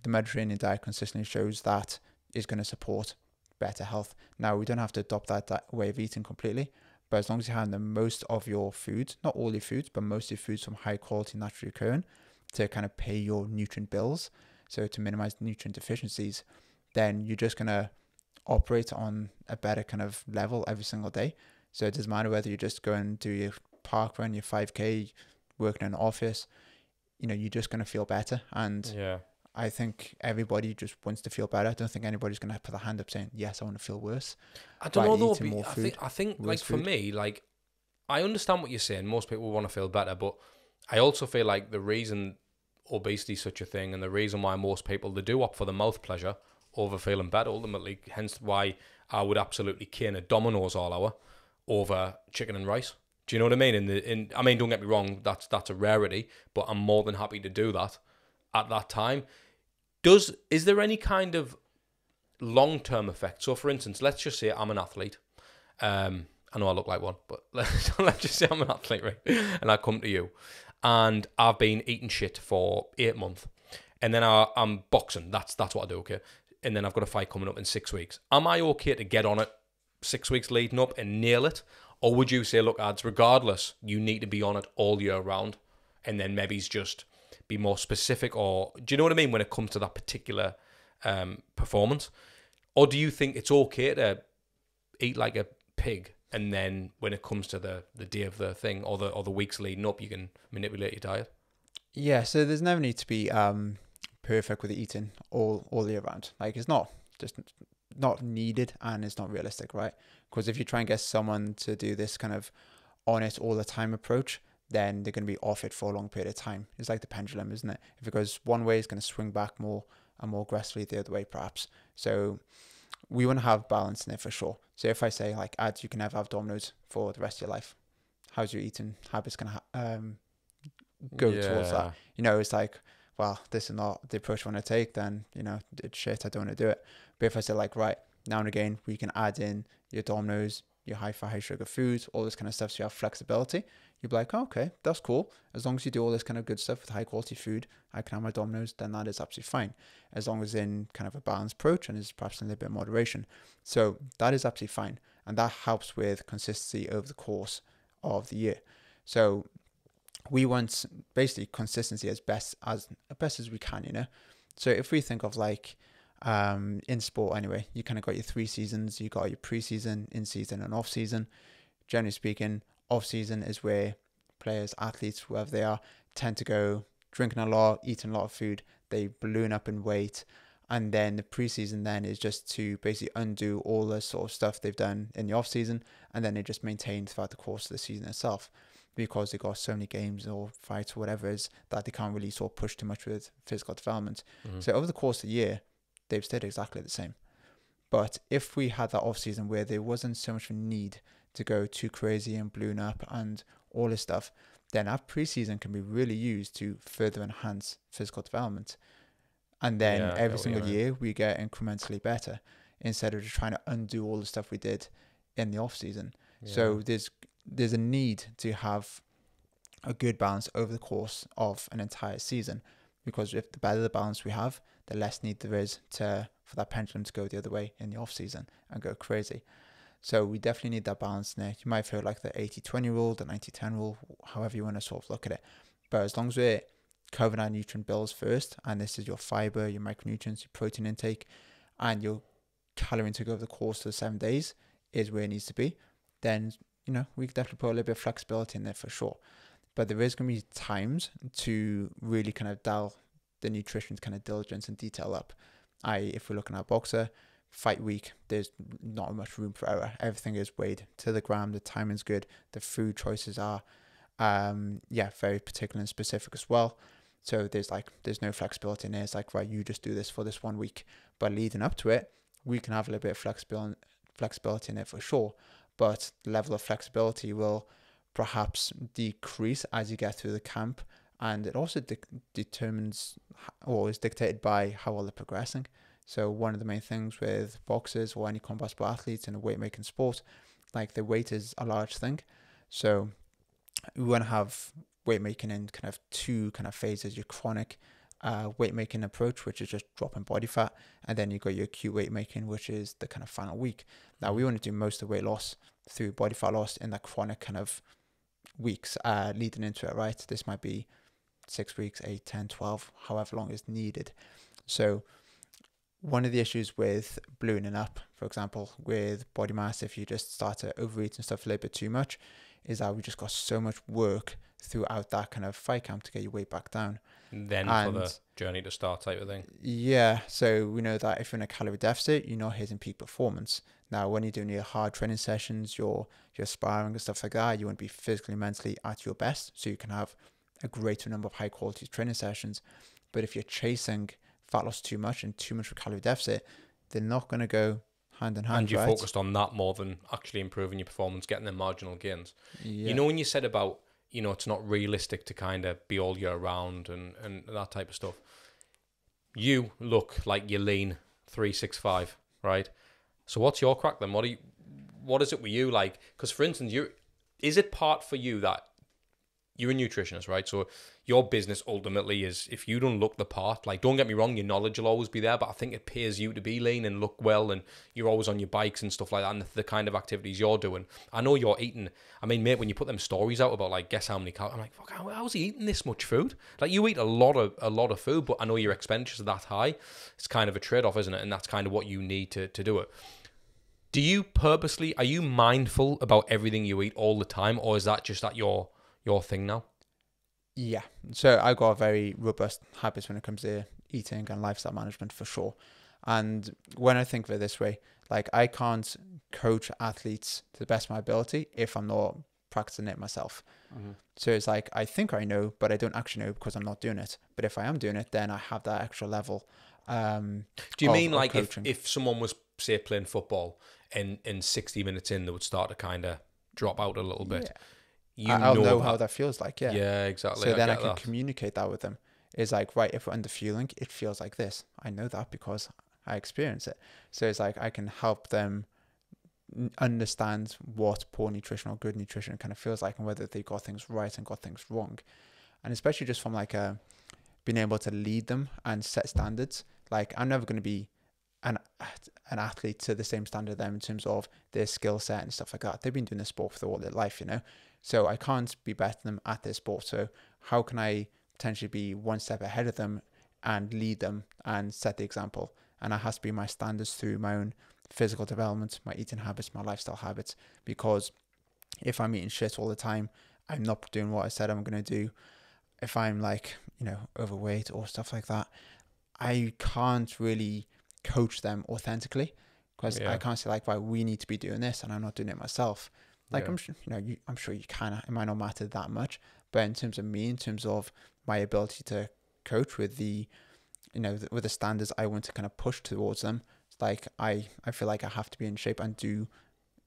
Mediterranean diet consistently shows that is going to support better health. Now, we don't have to adopt that way of eating completely, but as long as you have the most of your foods, not all your foods, but most of your foods from high quality, naturally occurring, to kind of pay your nutrient bills, so to minimize nutrient deficiencies, then you're just going to operate on a better kind of level every single day. So it doesn't matter whether you just go and do your park run, your 5K, working in an office, you're just going to feel better. And yeah, I think everybody just wants to feel better. I don't think anybody's going to put their hand up saying, yes, I want to feel worse. I don't know though. I think like for me, like, I understand what you're saying. Most people want to feel better, but I also feel like the reason obesity is such a thing, and the reason why most people, they do opt for the mouth pleasure over feeling better ultimately, hence why I would absolutely cane a Domino's all hour over chicken and rice. Do you know what I mean? I mean, don't get me wrong, that's a rarity, but I'm more than happy to do that at that time. Is there any kind of long-term effect? So for instance, let's just say I'm an athlete. I know I look like one, but let's just say I'm an athlete, right? And I come to you and I've been eating shit for 8 months, and then I'm boxing. That's what I do, okay? And then I've got a fight coming up in 6 weeks. Am I okay to get on it 6 weeks leading up and nail it? Or would you say, look, ads, regardless, you need to be on it all year round, and then maybe just be more specific? Or do you know what I mean when it comes to that particular performance? Or do you think it's okay to eat like a pig, and then when it comes to the day of the thing or the weeks leading up, you can manipulate your diet? Yeah, so there's no need to be perfect with the eating all year round. Like, it's not needed, and it's not realistic, right? Because if you try and get someone to do this kind of on it all the time approach, then they're going to be off it for a long period of time. It's like the pendulum, isn't it? If it goes one way, it's going to swing back more and more aggressively the other way, perhaps. So we want to have balance in it for sure. So if I say, like, ads, you can never have Domino's for the rest of your life, how's your eating habits going to go towards that? You know, it's like, well, this is not the approach I want to take, then, you know, it's shit, I don't want to do it. But if I say, like, right, now and again, we can add in your Domino's, your high-fat, high-sugar foods, all this kind of stuff, so you have flexibility, you'd be like, oh, okay, that's cool. As long as you do all this kind of good stuff with high-quality food, I can have my Domino's, then that is absolutely fine. As long as in kind of a balanced approach and is perhaps a little bit of moderation. So that is absolutely fine. And that helps with consistency over the course of the year. So we want basically consistency as best as we can, you know. So if we think of, like, in sport anyway, you kind of got your 3 seasons. You got your pre-season, in-season, and off-season. Generally speaking, off-season is where players, athletes, whoever they are, tend to go drinking a lot, eating a lot of food. They balloon up in weight. And then the pre-season then is just to basically undo all the sort of stuff they've done in the off-season, and then they just maintain throughout the course of the season itself, because they got so many games or fights or whatever it is that they can't really sort of push too much with physical development. So over the course of the year, they've stayed exactly the same. But if we had that off season where there wasn't so much of a need to go too crazy and balloon up and all this stuff, then our preseason can be really used to further enhance physical development. And then every single year we get incrementally better, instead of just trying to undo all the stuff we did in the off season. So there's a need to have a good balance over the course of an entire season, because if the better the balance we have, the less need there is for that pendulum to go the other way in the off season and go crazy. So we definitely need that balance in there. You might feel like the 80-20 rule, the 90-10 rule, however you want to sort of look at it. But as long as we're covering our nutrient bills first, and this is your fiber, your micronutrients, your protein intake, and your calorie intake over the course of the 7 days is where it needs to be, then, you know, we can definitely put a little bit of flexibility in there for sure. But there is going to be times to really kind of dial the nutrition kind of diligence and detail up. If we're looking at a boxer, fight week, there's not much room for error. Everything is weighed to the gram, the timing's good, the food choices are very particular and specific as well. So there's no flexibility in there. It's like, right, you just do this for this 1 week. But leading up to it, we can have a little bit of flexibility in it for sure. But the level of flexibility will perhaps decrease as you get through the camp, and it also determines or is dictated by how well they're progressing. So one of the main things with boxers or any combat sport athletes in a weight making sport, like, the weight is a large thing. So we want to have weight making in kind of 2 kind of phases: your chronic weight making approach, which is just dropping body fat, and then you got your acute weight making, which is the kind of final week. Now we want to do most of the weight loss through body fat loss in that chronic kind of weeks leading into it, right? This might be 6 weeks, 8, 10, 12, however long is needed. So one of the issues with ballooning up, for example, with body mass, if you just start to overeat and stuff a little bit too much, is that we just got so much work throughout that kind of fight camp to get your weight back down. Then for the journey to start type of thing. Yeah, so we know that if you're in a calorie deficit, you're not hitting peak performance. Now, when you're doing your hard training sessions, your sparring and stuff like that, you want to be physically, mentally at your best, so you can have a greater number of high quality training sessions. But if you're chasing fat loss too much and too much for calorie deficit, they're not going to go hand in hand. And you're focused on that more than actually improving your performance, getting them marginal gains. Yeah. You know, when you said about, you know, it's not realistic to kind of be all year round and that type of stuff. You look like you're lean 365, right? So what's your crack then? What is it with you like? Because for instance, is it part for you that you're a nutritionist, right? So your business ultimately is, if you don't look the part, like, don't get me wrong, your knowledge will always be there, but I think it pays you to be lean and look well, and you're always on your bikes and stuff like that, and the kind of activities you're doing. I know you're eating. I mean, mate, when you put them stories out about, like, guess how many calories, I'm like, fuck, how's he eating this much food? Like, you eat a lot of food, but I know your expenditures are that high. It's kind of a trade-off, isn't it? And that's kind of what you need to do it. Do you purposely, are you mindful about everything you eat all the time, or is that just your thing now? Yeah. So I got very robust habits when it comes to eating and lifestyle management for sure. And when I think of it this way, like, I can't coach athletes to the best of my ability if I'm not practicing it myself. Mm-hmm. So it's like, I think I know, but I don't actually know because I'm not doing it. But if I am doing it, then I have that extra level. Do you mean like if someone was, say, playing football and in 60 minutes in, they would start to kind of drop out a little bit? I'll know how that feels like. Yeah, exactly. So then I can communicate that with them. It's like, right, if we're underfueling, it feels like this. I know that because I experience it. So it's like, I can help them understand what poor nutrition or good nutrition kind of feels like, and whether they got things right and got things wrong. And especially just from like being able to lead them and set standards. Like, I'm never going to be an athlete to the same standard them in terms of their skill set and stuff like that. They've been doing this sport for all their life, you know. So I can't be better than them at their sport. So how can I potentially be one step ahead of them and lead them and set the example? And that has to be my standards through my own physical development, my eating habits, my lifestyle habits. Because if I'm eating shit all the time, I'm not doing what I said I'm going to do. If I'm like, you know, overweight or stuff like that, I can't really coach them authentically, because I can't say like, right, we need to be doing this, and I'm not doing it myself. Like, I'm sure, I'm sure you can. It might not matter that much, but in terms of me, in terms of my ability to coach with the, with the standards I want to kind of push towards them, it's like I feel like I have to be in shape and do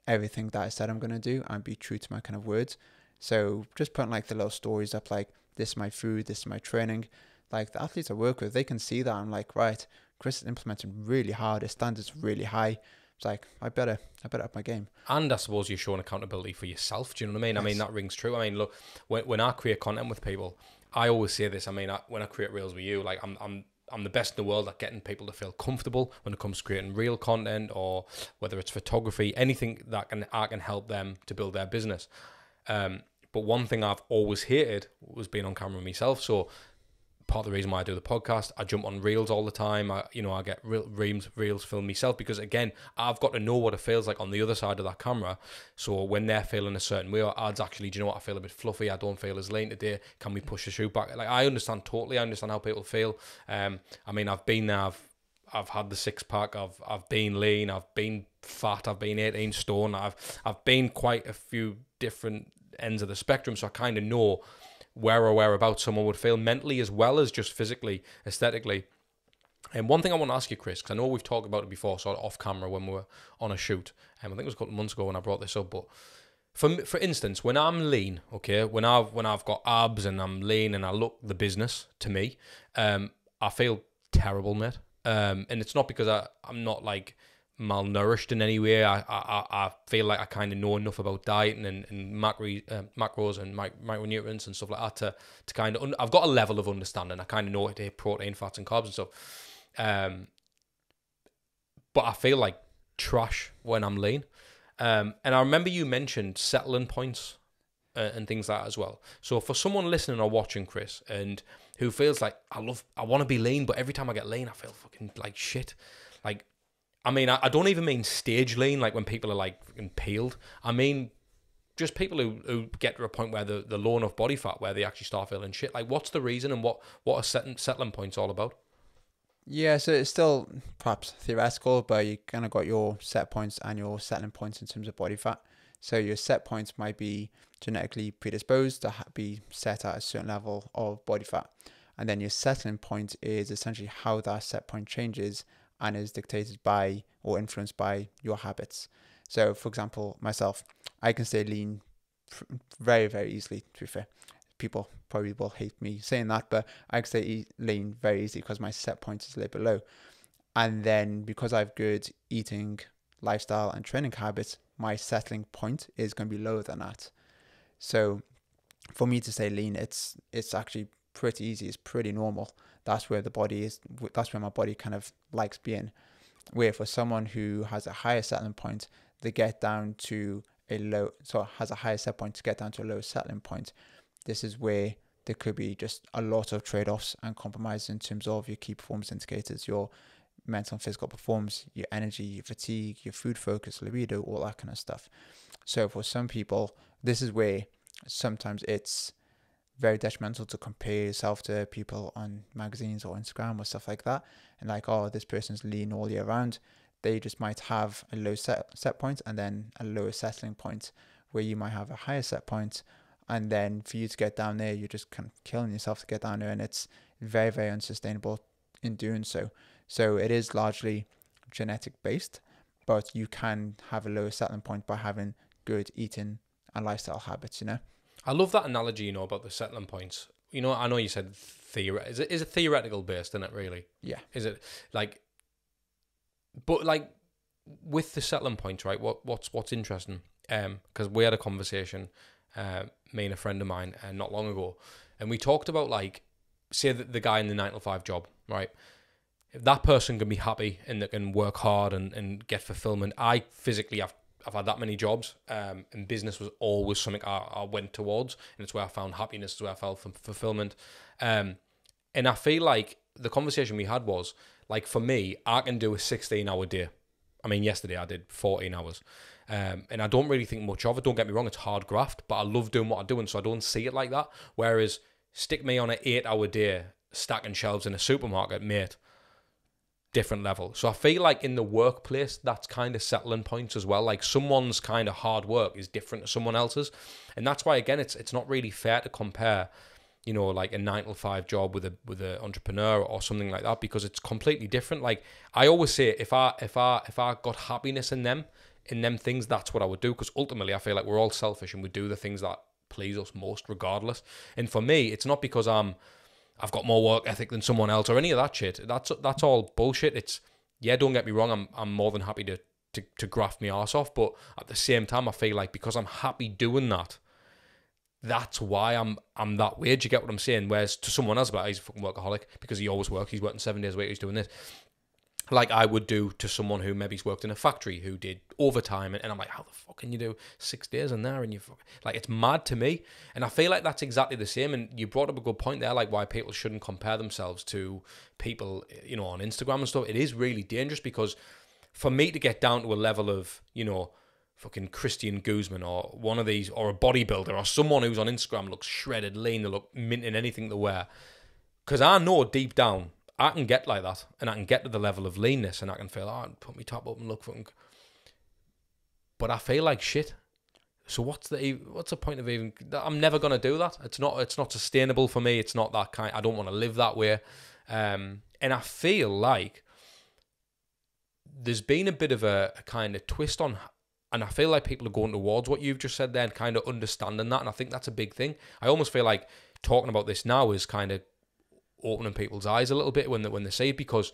everything that I said I'm going to do and be true to my kind of words. So just putting like the little stories up, like, this is my food, this is my training. Like, the athletes I work with, they can see that. I'm like, right, Chris is implementing really hard. His standards really high. It's like, I better up my game. And I suppose you're showing accountability for yourself. Do you know what I mean? Yes. I mean, that rings true. I mean, look, when I create content with people, I always say this. I mean, when I create reels with you, like, I'm the best in the world at getting people to feel comfortable when it comes to creating real content, or whether it's photography, anything that I can help them to build their business. But one thing I've always hated was being on camera myself. So part of the reason why I do the podcast, I jump on reels all the time. I get reels filmed myself, because again, I've got to know what it feels like on the other side of that camera. So when they're feeling a certain way, or ads, actually, do you know what, I feel a bit fluffy, I don't feel as lean today, can we push the shoot back? Like, I understand how people feel. I mean, I've been there, I've had the six pack, I've been lean, I've been fat, I've been 18 stone, I've been quite a few different ends of the spectrum, so I kind of know where or whereabouts someone would feel mentally as well as just physically, aesthetically. And one thing I want to ask you, Chris, because I know we've talked about it before, sort of off camera when we were on a shoot. I think it was a couple of months ago when I brought this up. But for instance, when I'm lean, okay, when I've got abs and I'm lean and I look the business to me, I feel terrible, mate. And it's not because I'm not like malnourished in any way. I feel like I kind of know enough about dieting and macros and micronutrients and stuff like that to kind of I've got a level of understanding. I kind of know what to hit protein, fats and carbs and stuff. But I feel like trash when I'm lean. And I remember you mentioned settling points and things like that as well. So for someone listening or watching, Chris, and who feels like I want to be lean, but every time I get lean, I feel fucking like shit. Like, I mean, I don't even mean stage lean, like when people are like fucking peeled. I mean, just people who get to a point where they're low enough body fat where they actually start feeling shit. Like, what's the reason, and what are settling points all about? Yeah, so it's still perhaps theoretical, but you kind of got your set points and your settling points in terms of body fat. So your set points might be genetically predisposed to be set at a certain level of body fat. And then your settling point is essentially how that set point changes and is dictated by or influenced by your habits. So, for example, myself, I can stay lean very, very easily, to be fair. People probably will hate me saying that, but I can stay lean very easily because my set point is a little bit low. And then because I have good eating, lifestyle, and training habits, my settling point is going to be lower than that. So for me to stay lean, it's actually pretty easy. It's pretty normal. That's where the body is. That's where my body kind of likes being. Where for someone who has a higher settling point, they get down to a low, so has a higher set point to get down to a low settling point. This is where there could be just a lot of trade-offs and compromises in terms of your key performance indicators, your mental and physical performance, your energy, your fatigue, your food focus, libido, all that kind of stuff. So for some people, this is where sometimes it's very detrimental to compare yourself to people on magazines or Instagram or stuff like that. And like, oh, this person's lean all year round. They just might have a low set point and then a lower settling point, where you might have a higher set point. And then for you to get down there, you're just kind of killing yourself to get down there. And it's very, very unsustainable in doing so. So it is largely genetic based, but you can have a lower settling point by having good eating and lifestyle habits, you know? I love that analogy, you know, about the settling points. You know, I know you said is it theoretical based, isn't it, really? Yeah. Is it like, but like with the settling points, right? What's interesting? Because we had a conversation, me and a friend of mine, not long ago, and we talked about, like, say that the guy in the 9 to 5 job, right? If that person can be happy and they can work hard and get fulfillment. I physically I've had that many jobs, and business was always something I went towards, and it's where I found happiness, it's where I felt fulfillment. And I feel like the conversation we had was, like, for me, I can do a 16-hour day. I mean, yesterday I did 14 hours. And I don't really think much of it. Don't get me wrong, it's hard graft, but I love doing what I'm doing, so I don't see it like that. Whereas, stick me on an 8-hour day stacking shelves in a supermarket, mate, different level. So I feel like in the workplace, that's kind of settling points as well. Like, someone's kind of hard work is different to someone else's. And that's why, again, it's not really fair to compare, you know, like a 9 to 5 job with a entrepreneur or something like that, because it's completely different. Like, I always say, if I got happiness in them things, that's what I would do, because ultimately I feel like we're all selfish and we do the things that please us most regardless. And for me, it's not because I've got more work ethic than someone else or any of that shit. That's all bullshit. It's, yeah, don't get me wrong, I'm more than happy to graft my arse off, but at the same time I feel like because I'm happy doing that, that's why I'm that way. Do you get what I'm saying? Whereas to someone else, like, he's a fucking workaholic because he always works. He's working 7 days a week. He's doing this. Like I would do to someone who maybe's worked in a factory, who did overtime, and I'm like, how the fuck can you do 6 days in there? And you like, it's mad to me. And I feel like that's exactly the same. And you brought up a good point there, like why people shouldn't compare themselves to people, you know, on Instagram and stuff. It is really dangerous, because for me to get down to a level of, you know, fucking Christian Guzman or one of these, or a bodybuilder or someone who's on Instagram looks shredded, lean, they look mint in anything to wear, because I know deep down I can get like that, and I can get to the level of leanness, and I can feel, oh, put my top up and look fucking. But I feel like shit. So what's the point of even? I'm never gonna do that. It's not sustainable for me. It's not that kind. I don't want to live that way. And I feel like there's been a bit of a kind of twist on, and I feel like people are going towards what you've just said there and kind of understanding that, and I think that's a big thing. I almost feel like talking about this now is kind of opening people's eyes a little bit when they see it, because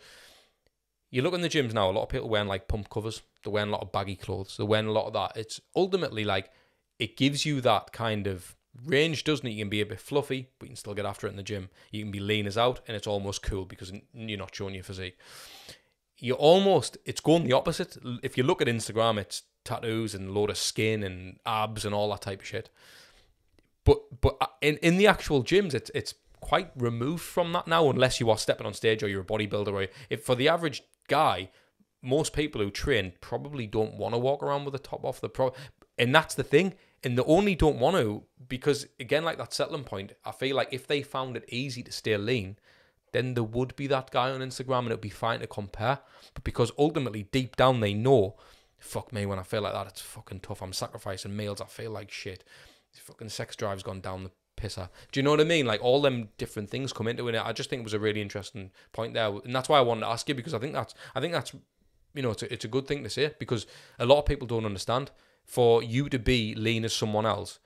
you look in the gyms now, a lot of people wearing like pump covers, they're wearing a lot of baggy clothes, they're wearing a lot of that. It's ultimately like, it gives you that kind of range, doesn't it? You can be a bit fluffy, but you can still get after it in the gym. You can be lean as out, and it's almost cool because you're not showing your physique. It's going the opposite. If you look at Instagram, it's tattoos and a load of skin and abs and all that type of shit. But in the actual gyms, it's quite removed from that now, unless you are stepping on stage or you're a bodybuilder. Or if for the average guy, most people who train probably don't want to walk around with the top off. And that's the thing. And they only don't want to because, again, like that settling point, I feel like if they found it easy to stay lean, then there would be that guy on Instagram and it'd be fine to compare. But because ultimately, deep down, they know, fuck me, when I feel like that, it's fucking tough. I'm sacrificing meals. I feel like shit. Fucking sex drive's gone down the pisser. Do you know what I mean? Like, all them different things come into it. I just think it was a really interesting point there. And that's why I wanted to ask you, because I think that's you know, it's a good thing to say, because a lot of people don't understand. For you to be lean as someone else,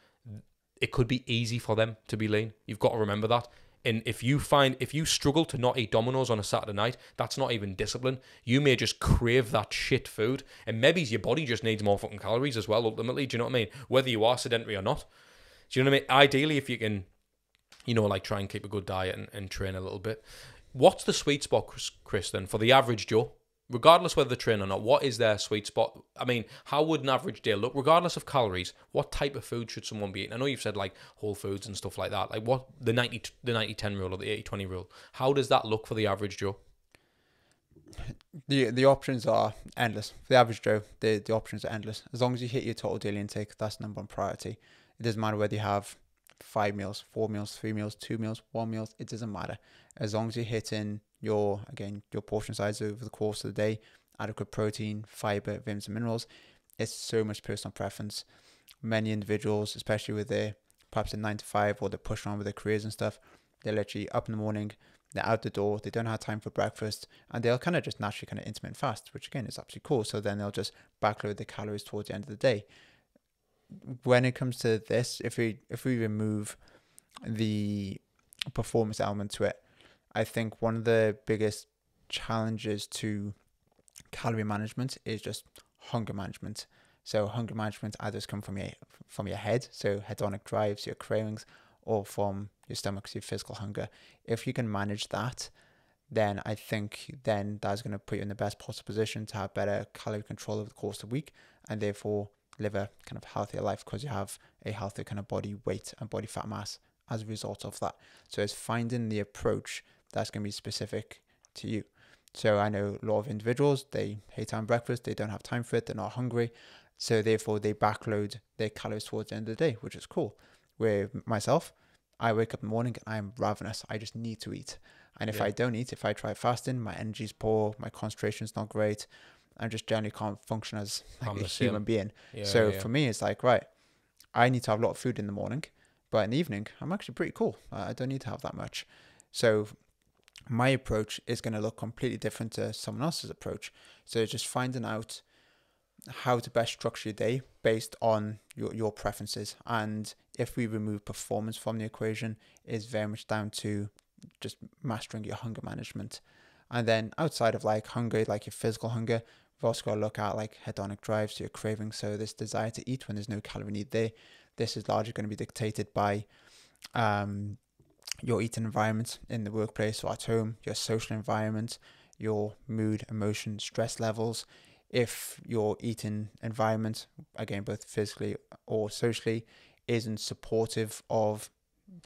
it could be easy for them to be lean. You've got to remember that. And if you struggle to not eat Domino's on a Saturday night, that's not even discipline. You may just crave that shit food, and maybe your body just needs more fucking calories as well, ultimately. Do you know what I mean? Whether you are sedentary or not. Do you know what I mean? Ideally, if you can, like try and keep a good diet and train a little bit. What's the sweet spot, Chris, then, for the average Joe? Regardless whether they train or not, what is their sweet spot? I mean, how would an average day look? Regardless of calories, what type of food should someone be eating? I know you've said like whole foods and stuff like that. Like what the 90-10 rule or the 80-20 rule, how does that look for the average Joe? The options are endless. For the average Joe, the options are endless. As long as you hit your total daily intake, that's number one priority. It doesn't matter whether you have 5 meals, 4 meals, 3 meals, 2 meals, 1 meal. It doesn't matter. As long as you're hitting your portion size over the course of the day, adequate protein, fiber, vitamins and minerals, it's so much personal preference. Many individuals, especially with perhaps a 9 to 5 or they're pushing on with their careers and stuff, they're literally up in the morning, they're out the door, they don't have time for breakfast, and they'll kind of just naturally kind of intermittent fast, which again is absolutely cool. So then they'll just backload the calories towards the end of the day. When it comes to this, if we remove the performance element to it, I think one of the biggest challenges to calorie management is just hunger management. So hunger management either come from your head, so hedonic drives, your cravings, or from your stomach, so your physical hunger. If you can manage that, then I think that's going to put you in the best possible position to have better calorie control over the course of the week, and therefore live a kind of healthier life because you have a healthier kind of body weight and body fat mass as a result of that. So it's finding the approach that's going to be specific to you. So I know a lot of individuals, they hate having breakfast, they don't have time for it, they're not hungry, so therefore they backload their calories towards the end of the day, which is cool. Where myself, I wake up in the morning and I'm ravenous, I just need to eat. And if I don't eat, if I try fasting, my energy's poor, my concentration's not great, I just generally can't function as like a human being. For me, it's like, right, I need to have a lot of food in the morning, but in the evening, I'm actually pretty cool. I don't need to have that much. So my approach is going to look completely different to someone else's approach. So just finding out how to best structure your day based on your preferences. And if we remove performance from the equation, it's very much down to just mastering your hunger management. And then outside of like hunger, like your physical hunger, we've also got to look at like hedonic drives, so your cravings. So this desire to eat when there's no calorie need there. This is largely going to be dictated by your eating environment in the workplace or at home, your social environment, your mood, emotion, stress levels. If your eating environment, again, both physically or socially, isn't supportive of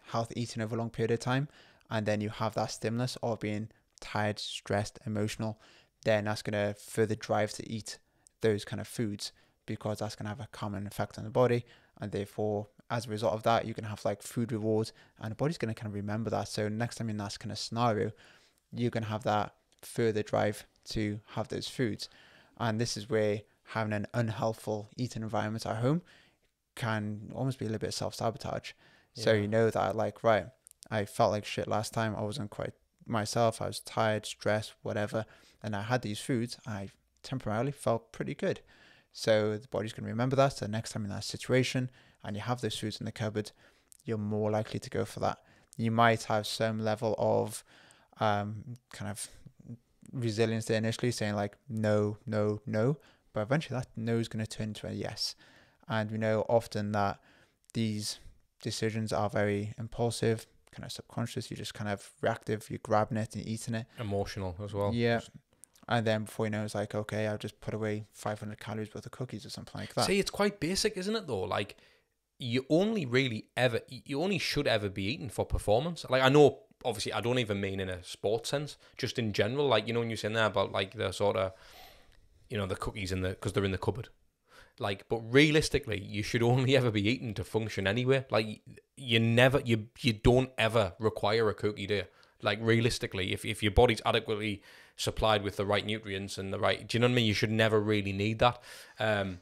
healthy eating over a long period of time, and then you have that stimulus of being tired, stressed, emotional, then that's going to further drive to eat those kind of foods, because that's going to have a common effect on the body, and therefore as a result of that you can have like food rewards, and the body's going to kind of remember that. So next time in that kind of scenario, you can have that further drive to have those foods. And this is where having an unhealthful eating environment at home can almost be a little bit of self-sabotage. So you know that like, right, I felt like shit last time, I wasn't quite myself, I was tired, stressed, whatever, and I had these foods, I temporarily felt pretty good. So the body's going to remember that. So next time in that situation and you have those foods in the cupboard, you're more likely to go for that. You might have some level of kind of resilience there initially, saying like no, but eventually that no is going to turn into a yes. And we know often that these decisions are very impulsive, kind of subconscious. You're just kind of reactive, you're grabbing it and eating it. Emotional as well. Yeah. And then before you know, it's like, okay, I'll just put away 500 calories worth of cookies or something like that. See, it's quite basic, isn't it, though? Like, you only should ever be eating for performance. Like, I know, obviously, I don't even mean in a sports sense, just in general. Like, you know, when you're saying there about, like, the sort of, you know, the cookies because they're in the cupboard. Like, but realistically, you should only ever be eating to function anyway. Like, you don't ever require a cookie, do you? Like, realistically, if your body's adequately supplied with the right nutrients and the right, do you know what I mean? You should never really need that. And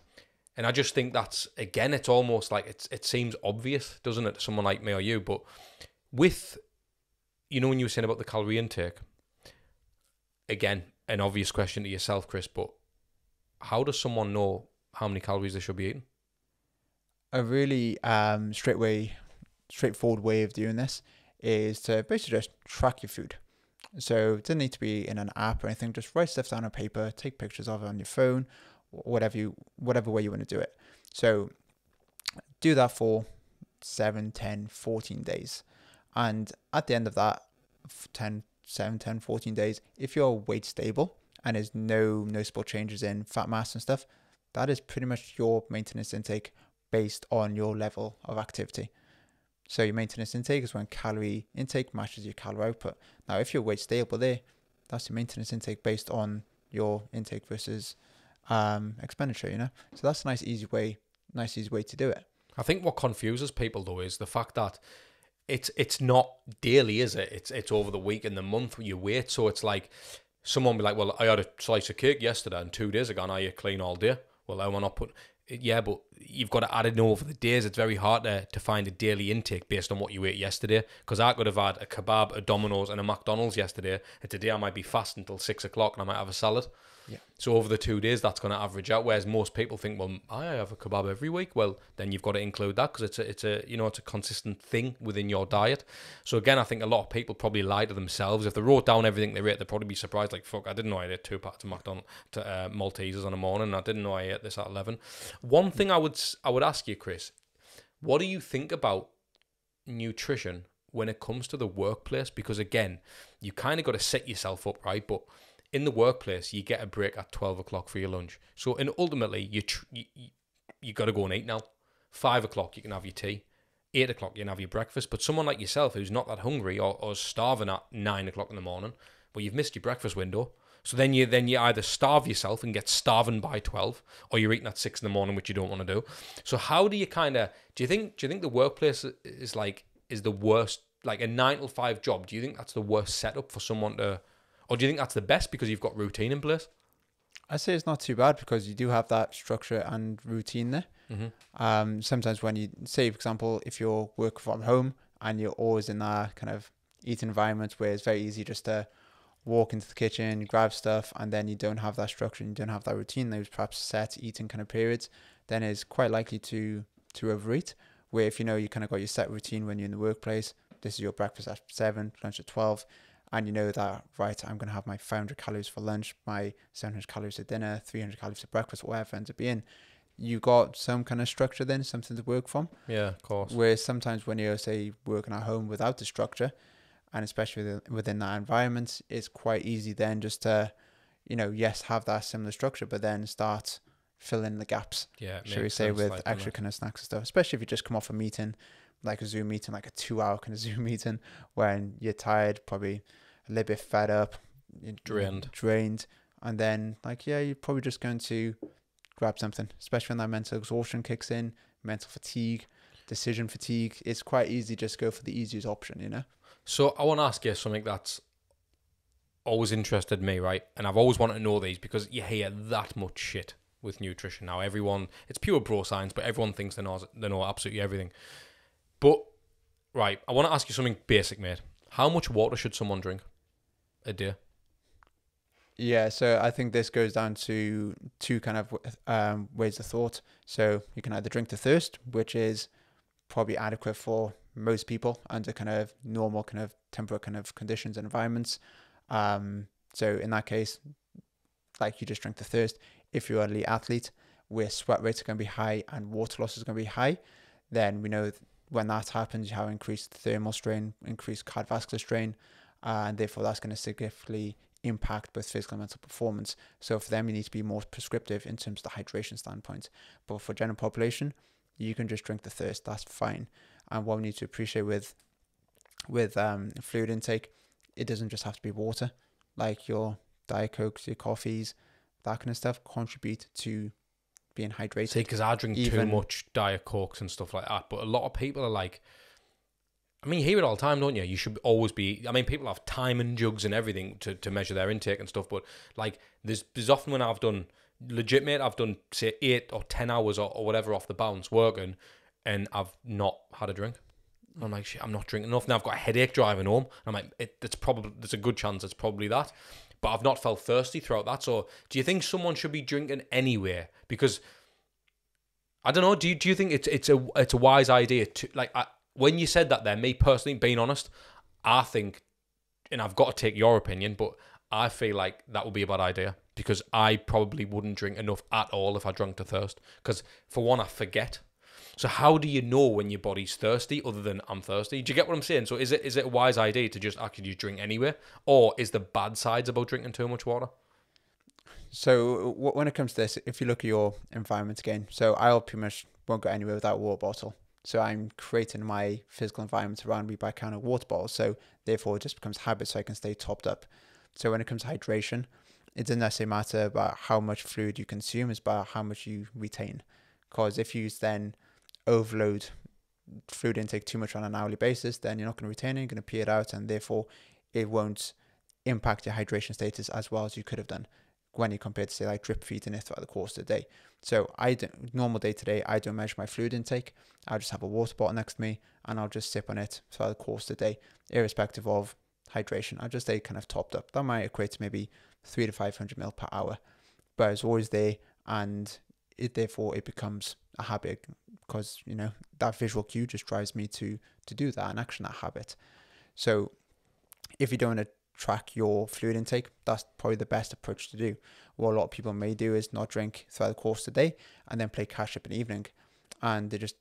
I just think that's, again, it's almost like it seems obvious, doesn't it, to someone like me or you? But with, you know, when you were saying about the calorie intake, again, an obvious question to yourself, Chris, but how does someone know how many calories they should be eating? A really straightforward way of doing this is to basically just track your food. So it doesn't need to be in an app or anything. Just write stuff down on paper, take pictures of it on your phone, whatever way you want to do it. So do that for 7, 10, 14 days. And at the end of that 7, 10, 14 days, if your weight's stable and there's no noticeable changes in fat mass and stuff, that is pretty much your maintenance intake based on your level of activity. So your maintenance intake is when calorie intake matches your calorie output. Now, if your weight's stable there, that's your maintenance intake based on your intake versus expenditure, you know? So that's a nice easy way to do it. I think what confuses people though is the fact that it's not daily, is it? It's over the week and the month you wait. So it's like someone be like, well, I had a slice of cake yesterday and 2 days ago and I ate clean all day. Well, I want to put, yeah, but you've got to add it over the days. It's very hard to find a daily intake based on what you ate yesterday. Because I could have had a kebab, a Domino's and a McDonald's yesterday. And today I might be fasting until 6 o'clock and I might have a salad. Yeah. So over the 2 days, that's going to average out. Whereas most people think, well, I have a kebab every week. Well, then you've got to include that because it's a consistent thing within your diet. So again, I think a lot of people probably lie to themselves. If they wrote down everything they ate, they'd probably be surprised. Like, fuck, I didn't know I ate 2 packs of Maltesers on a morning. I didn't know I ate this at 11. One thing I would ask you, Chris, what do you think about nutrition when it comes to the workplace? Because again, you kind of got to set yourself up, right? But in the workplace, you get a break at 12 o'clock for your lunch. So, and ultimately, you got to go and eat now. 5 o'clock, you can have your tea. 8 o'clock, you can have your breakfast. But someone like yourself who's not that hungry or starving at 9 o'clock in the morning, well, you've missed your breakfast window. So then you either starve yourself and get starving by 12, or you're eating at 6 in the morning, which you don't want to do. So how do you do you think the workplace is the worst, like a 9 to 5 job? Do you think that's the worst setup for someone to, or do you think that's the best because you've got routine in place? I say it's not too bad because you do have that structure and routine there. Mm-hmm. Sometimes when you say, for example, if you're working from home and you're always in that kind of eating environment where it's very easy just to walk into the kitchen, grab stuff, and then you don't have that structure and you don't have that routine, those perhaps set eating kind of periods, then it's quite likely to overeat. Where if you know you kind of got your set routine when you're in the workplace, this is your breakfast at 7, lunch at 12, and you know that, right, I'm going to have my 500 calories for lunch, my 700 calories at dinner, 300 calories at breakfast, whatever ends up being, you got some kind of structure then, something to work from. Yeah, of course. Where sometimes when you're, say, working at home without the structure, and especially within that environment, it's quite easy then just to, yes, have that similar structure, but then start filling the gaps, shall we say, with extra kind of snacks and stuff, especially if you just come off a meeting, like a Zoom meeting, like a 2-hour kind of Zoom meeting, when you're tired, probably a little bit fed up, drained, and then you're probably just going to grab something, especially when that mental exhaustion kicks in, mental fatigue, decision fatigue. It's quite easy just go for the easiest option, So I want to ask you something that's always interested me, right? And I've always wanted to know these because you hear that much shit with nutrition now. Everyone, it's pure bro science, but everyone thinks they know absolutely everything. But, right, I want to ask you something basic, mate. How much water should someone drink a day? Yeah, so I think this goes down to two kind of ways of thought. So you can either drink to thirst, which is probably adequate for most people under kind of normal kind of temperate kind of conditions and environments. So in that case, you just drink to thirst. If you're an elite athlete where sweat rates are going to be high and water loss is going to be high, then we know when that happens, you have increased thermal strain, increased cardiovascular strain, and therefore that's going to significantly impact both physical and mental performance. So for them, you need to be more prescriptive in terms of the hydration standpoint. But for general population, you can just drink the thirst. That's fine. And what we need to appreciate with fluid intake, it doesn't just have to be water. Like your Diet Cokes, your coffees, that kind of stuff contribute to being hydrated. See, because I drink too much Diet Cokes and stuff like that. But a lot of people are like, I mean, you hear it all the time, don't you? You should always be, I mean, people have timing jugs and everything to measure their intake and stuff. But there's often when I've done, legit, mate, I've done, say, 8 or 10 hours or whatever off the bounce working, and I've not had a drink. I'm like, shit, I'm not drinking enough. Now I've got a headache driving home. I'm like, there's a good chance it's probably that. But I've not felt thirsty throughout that. So do you think someone should be drinking anyway? Because, I don't know, do you think it's a wise idea to, when you said that there, me personally, being honest, I think, and I've got to take your opinion, but I feel like that would be a bad idea because I probably wouldn't drink enough at all if I drank to thirst. Because for one, I forget. So how do you know when your body's thirsty other than I'm thirsty? Do you get what I'm saying? So is it a wise idea to just actually just drink anyway? Or is the bad sides about drinking too much water? So when it comes to this, if you look at your environment again, so I'll pretty much won't go anywhere without a water bottle. So I'm creating my physical environment around me by counting water bottles. So therefore it just becomes habit so I can stay topped up. So when it comes to hydration, it doesn't necessarily matter about how much fluid you consume, it's about how much you retain. Because if you then overload fluid intake too much on an hourly basis, then you're not going to retain it, you're going to pee it out, and therefore it won't impact your hydration status as well as you could have done when you compare to, say, like drip feeding it throughout the course of the day. So normal day to day, I don't measure my fluid intake. I'll just have a water bottle next to me and I'll just sip on it throughout the course of the day, irrespective of hydration. I'll just stay kind of topped up. That might equate to maybe 300 to 500 ml per hour, but it's always there, and therefore it becomes a habit, because that visual cue just drives me to do that and action that habit. So if you don't want to track your fluid intake, that's probably the best approach to do. What a lot of people may do is not drink throughout the course of the day and then play catch up in the evening, and they're just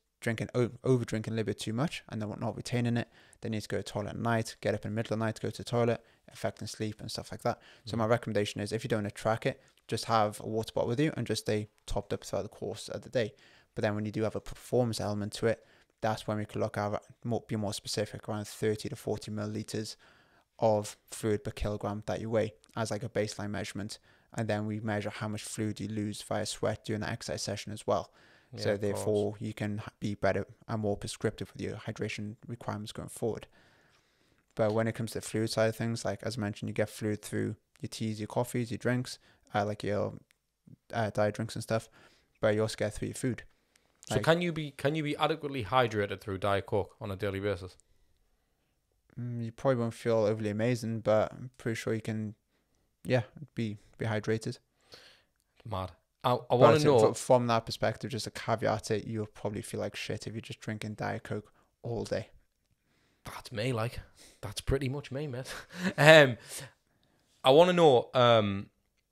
over drinking a little bit too much and they're not retaining it. They need to go to the toilet at night, get up in the middle of the night to go to the toilet, affecting sleep and stuff like that. So my recommendation is, if you don't want to track it, just have a water bottle with you and just stay topped up throughout the course of the day. But then when you do have a performance element to it, that's when we can look at be more specific, around 30 to 40 milliliters of fluid per kilogram that you weigh as like a baseline measurement. And then we measure how much fluid you lose via sweat during the exercise session as well. Yeah, so therefore you can be better and more prescriptive with your hydration requirements going forward. But when it comes to the fluid side of things, like as I mentioned, you get fluid through your teas, your coffees, your drinks, like your diet drinks and stuff, but you also get through your food. So can you be adequately hydrated through Diet Coke on a daily basis? You probably won't feel overly amazing, but I'm pretty sure you can, be hydrated. Mad. I want to know, from that perspective, just a caveat it, you'll probably feel like shit if you're just drinking Diet Coke all day. That's me, that's pretty much me, mate. I want to know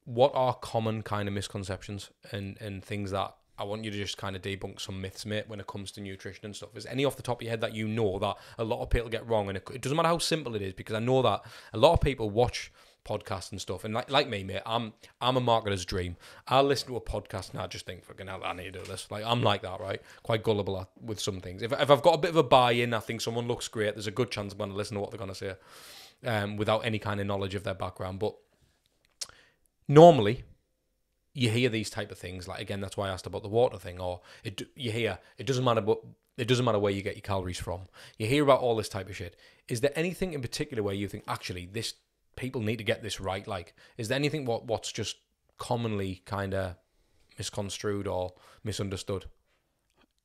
what are common kind of misconceptions and things that I want you to just kind of debunk some myths, mate, when it comes to nutrition and stuff. Is any off the top of your head that you know that a lot of people get wrong? And it doesn't matter how simple it is, because I know that a lot of people watch podcasts and stuff, and like me, mate, I'm a marketer's dream. I'll listen to a podcast and I just think, fucking hell, I need to do this. Like, I'm like that, right? Quite gullible with some things. If I've got a bit of a buy-in, I think someone looks great, there's a good chance I'm going to listen to what they're going to say, without any kind of knowledge of their background. But normally, you hear these type of things, like, again, that's why I asked about the water thing, or you hear, it doesn't matter where you get your calories from. You hear about all this type of shit. Is there anything in particular where you think, actually, this people need to get this right? Like, is there anything what's just commonly kind of misconstrued or misunderstood?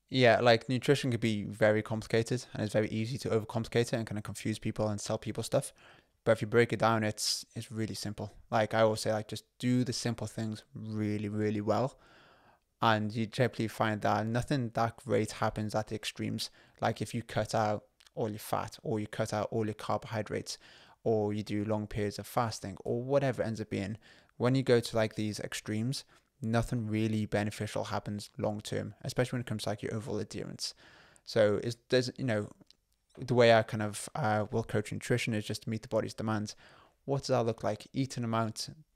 Yeah, like nutrition could be very complicated, and it's very easy to overcomplicate it and kind of confuse people and sell people stuff. But if you break it down, it's really simple. Like I always say, like, just do the simple things really, really well, and you typically find that nothing that great happens at the extremes. Like if you cut out all your fat, or you cut out all your carbohydrates, or you do long periods of fasting, or whatever it ends up being, when you go to like these extremes, nothing really beneficial happens long term, especially when it comes to like your overall adherence. So there's the way I kind of will coach nutrition is just to meet the body's demands. What does that look like? Eat an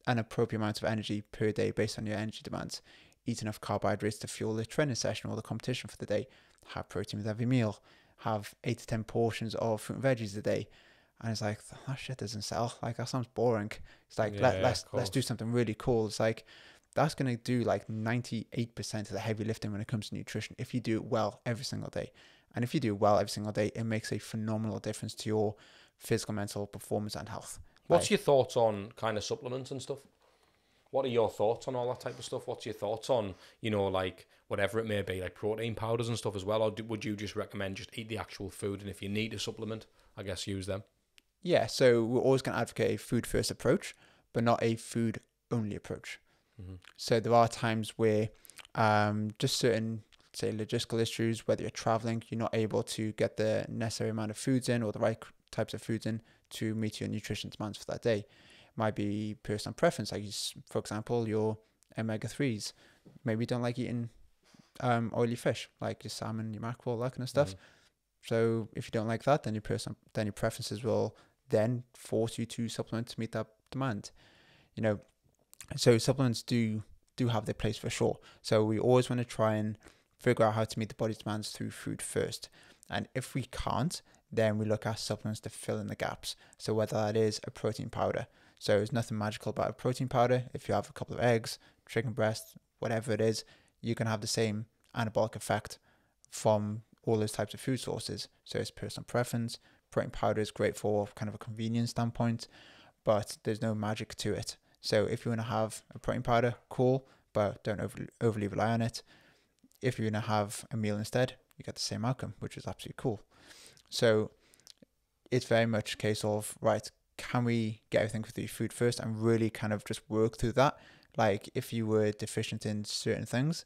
appropriate amount of energy per day based on your energy demands. Eat enough carbohydrates to fuel the training session or the competition for the day. Have protein with every meal. Have 8 to 10 portions of fruit and veggies a day. And it's like, that shit doesn't sell. Like, that sounds boring. It's like, let's do something really cool. It's like, that's going to do like 98% of the heavy lifting when it comes to nutrition if you do it well every single day. And if you do well every single day, it makes a phenomenal difference to your physical, mental performance and health. What's your thoughts on kind of supplements and stuff? What are your thoughts on all that type of stuff? What's your thoughts on, like whatever it may be, like protein powders and stuff as well? Or would you just recommend just eat the actual food, and if you need a supplement, I guess use them? Yeah, so we're always going to advocate a food-first approach, but not a food-only approach. Mm-hmm. So there are times where just certain, say, logistical issues, whether you're traveling, you're not able to get the necessary amount of foods in or the right types of foods in to meet your nutrition demands for that day. It might be personal preference, like for example, your omega-3s. Maybe you don't like eating oily fish, like your salmon, your mackerel, that kind of stuff. So if you don't like that, then your preferences will then force you to supplement to meet that demand. So supplements do have their place for sure. So we always want to try and figure out how to meet the body's demands through food first. And if we can't, then we look at supplements to fill in the gaps. So whether that is a protein powder. So there's nothing magical about a protein powder. If you have a couple of eggs, chicken breast, whatever it is, you can have the same anabolic effect from all those types of food sources. So it's personal preference. Protein powder is great for kind of a convenience standpoint, but there's no magic to it. So if you want to have a protein powder, cool, but don't overly rely on it. If you're going to have a meal instead, you get the same outcome, which is absolutely cool. So it's very much a case of, right, can we get everything through food first and really kind of just work through that? Like if you were deficient in certain things,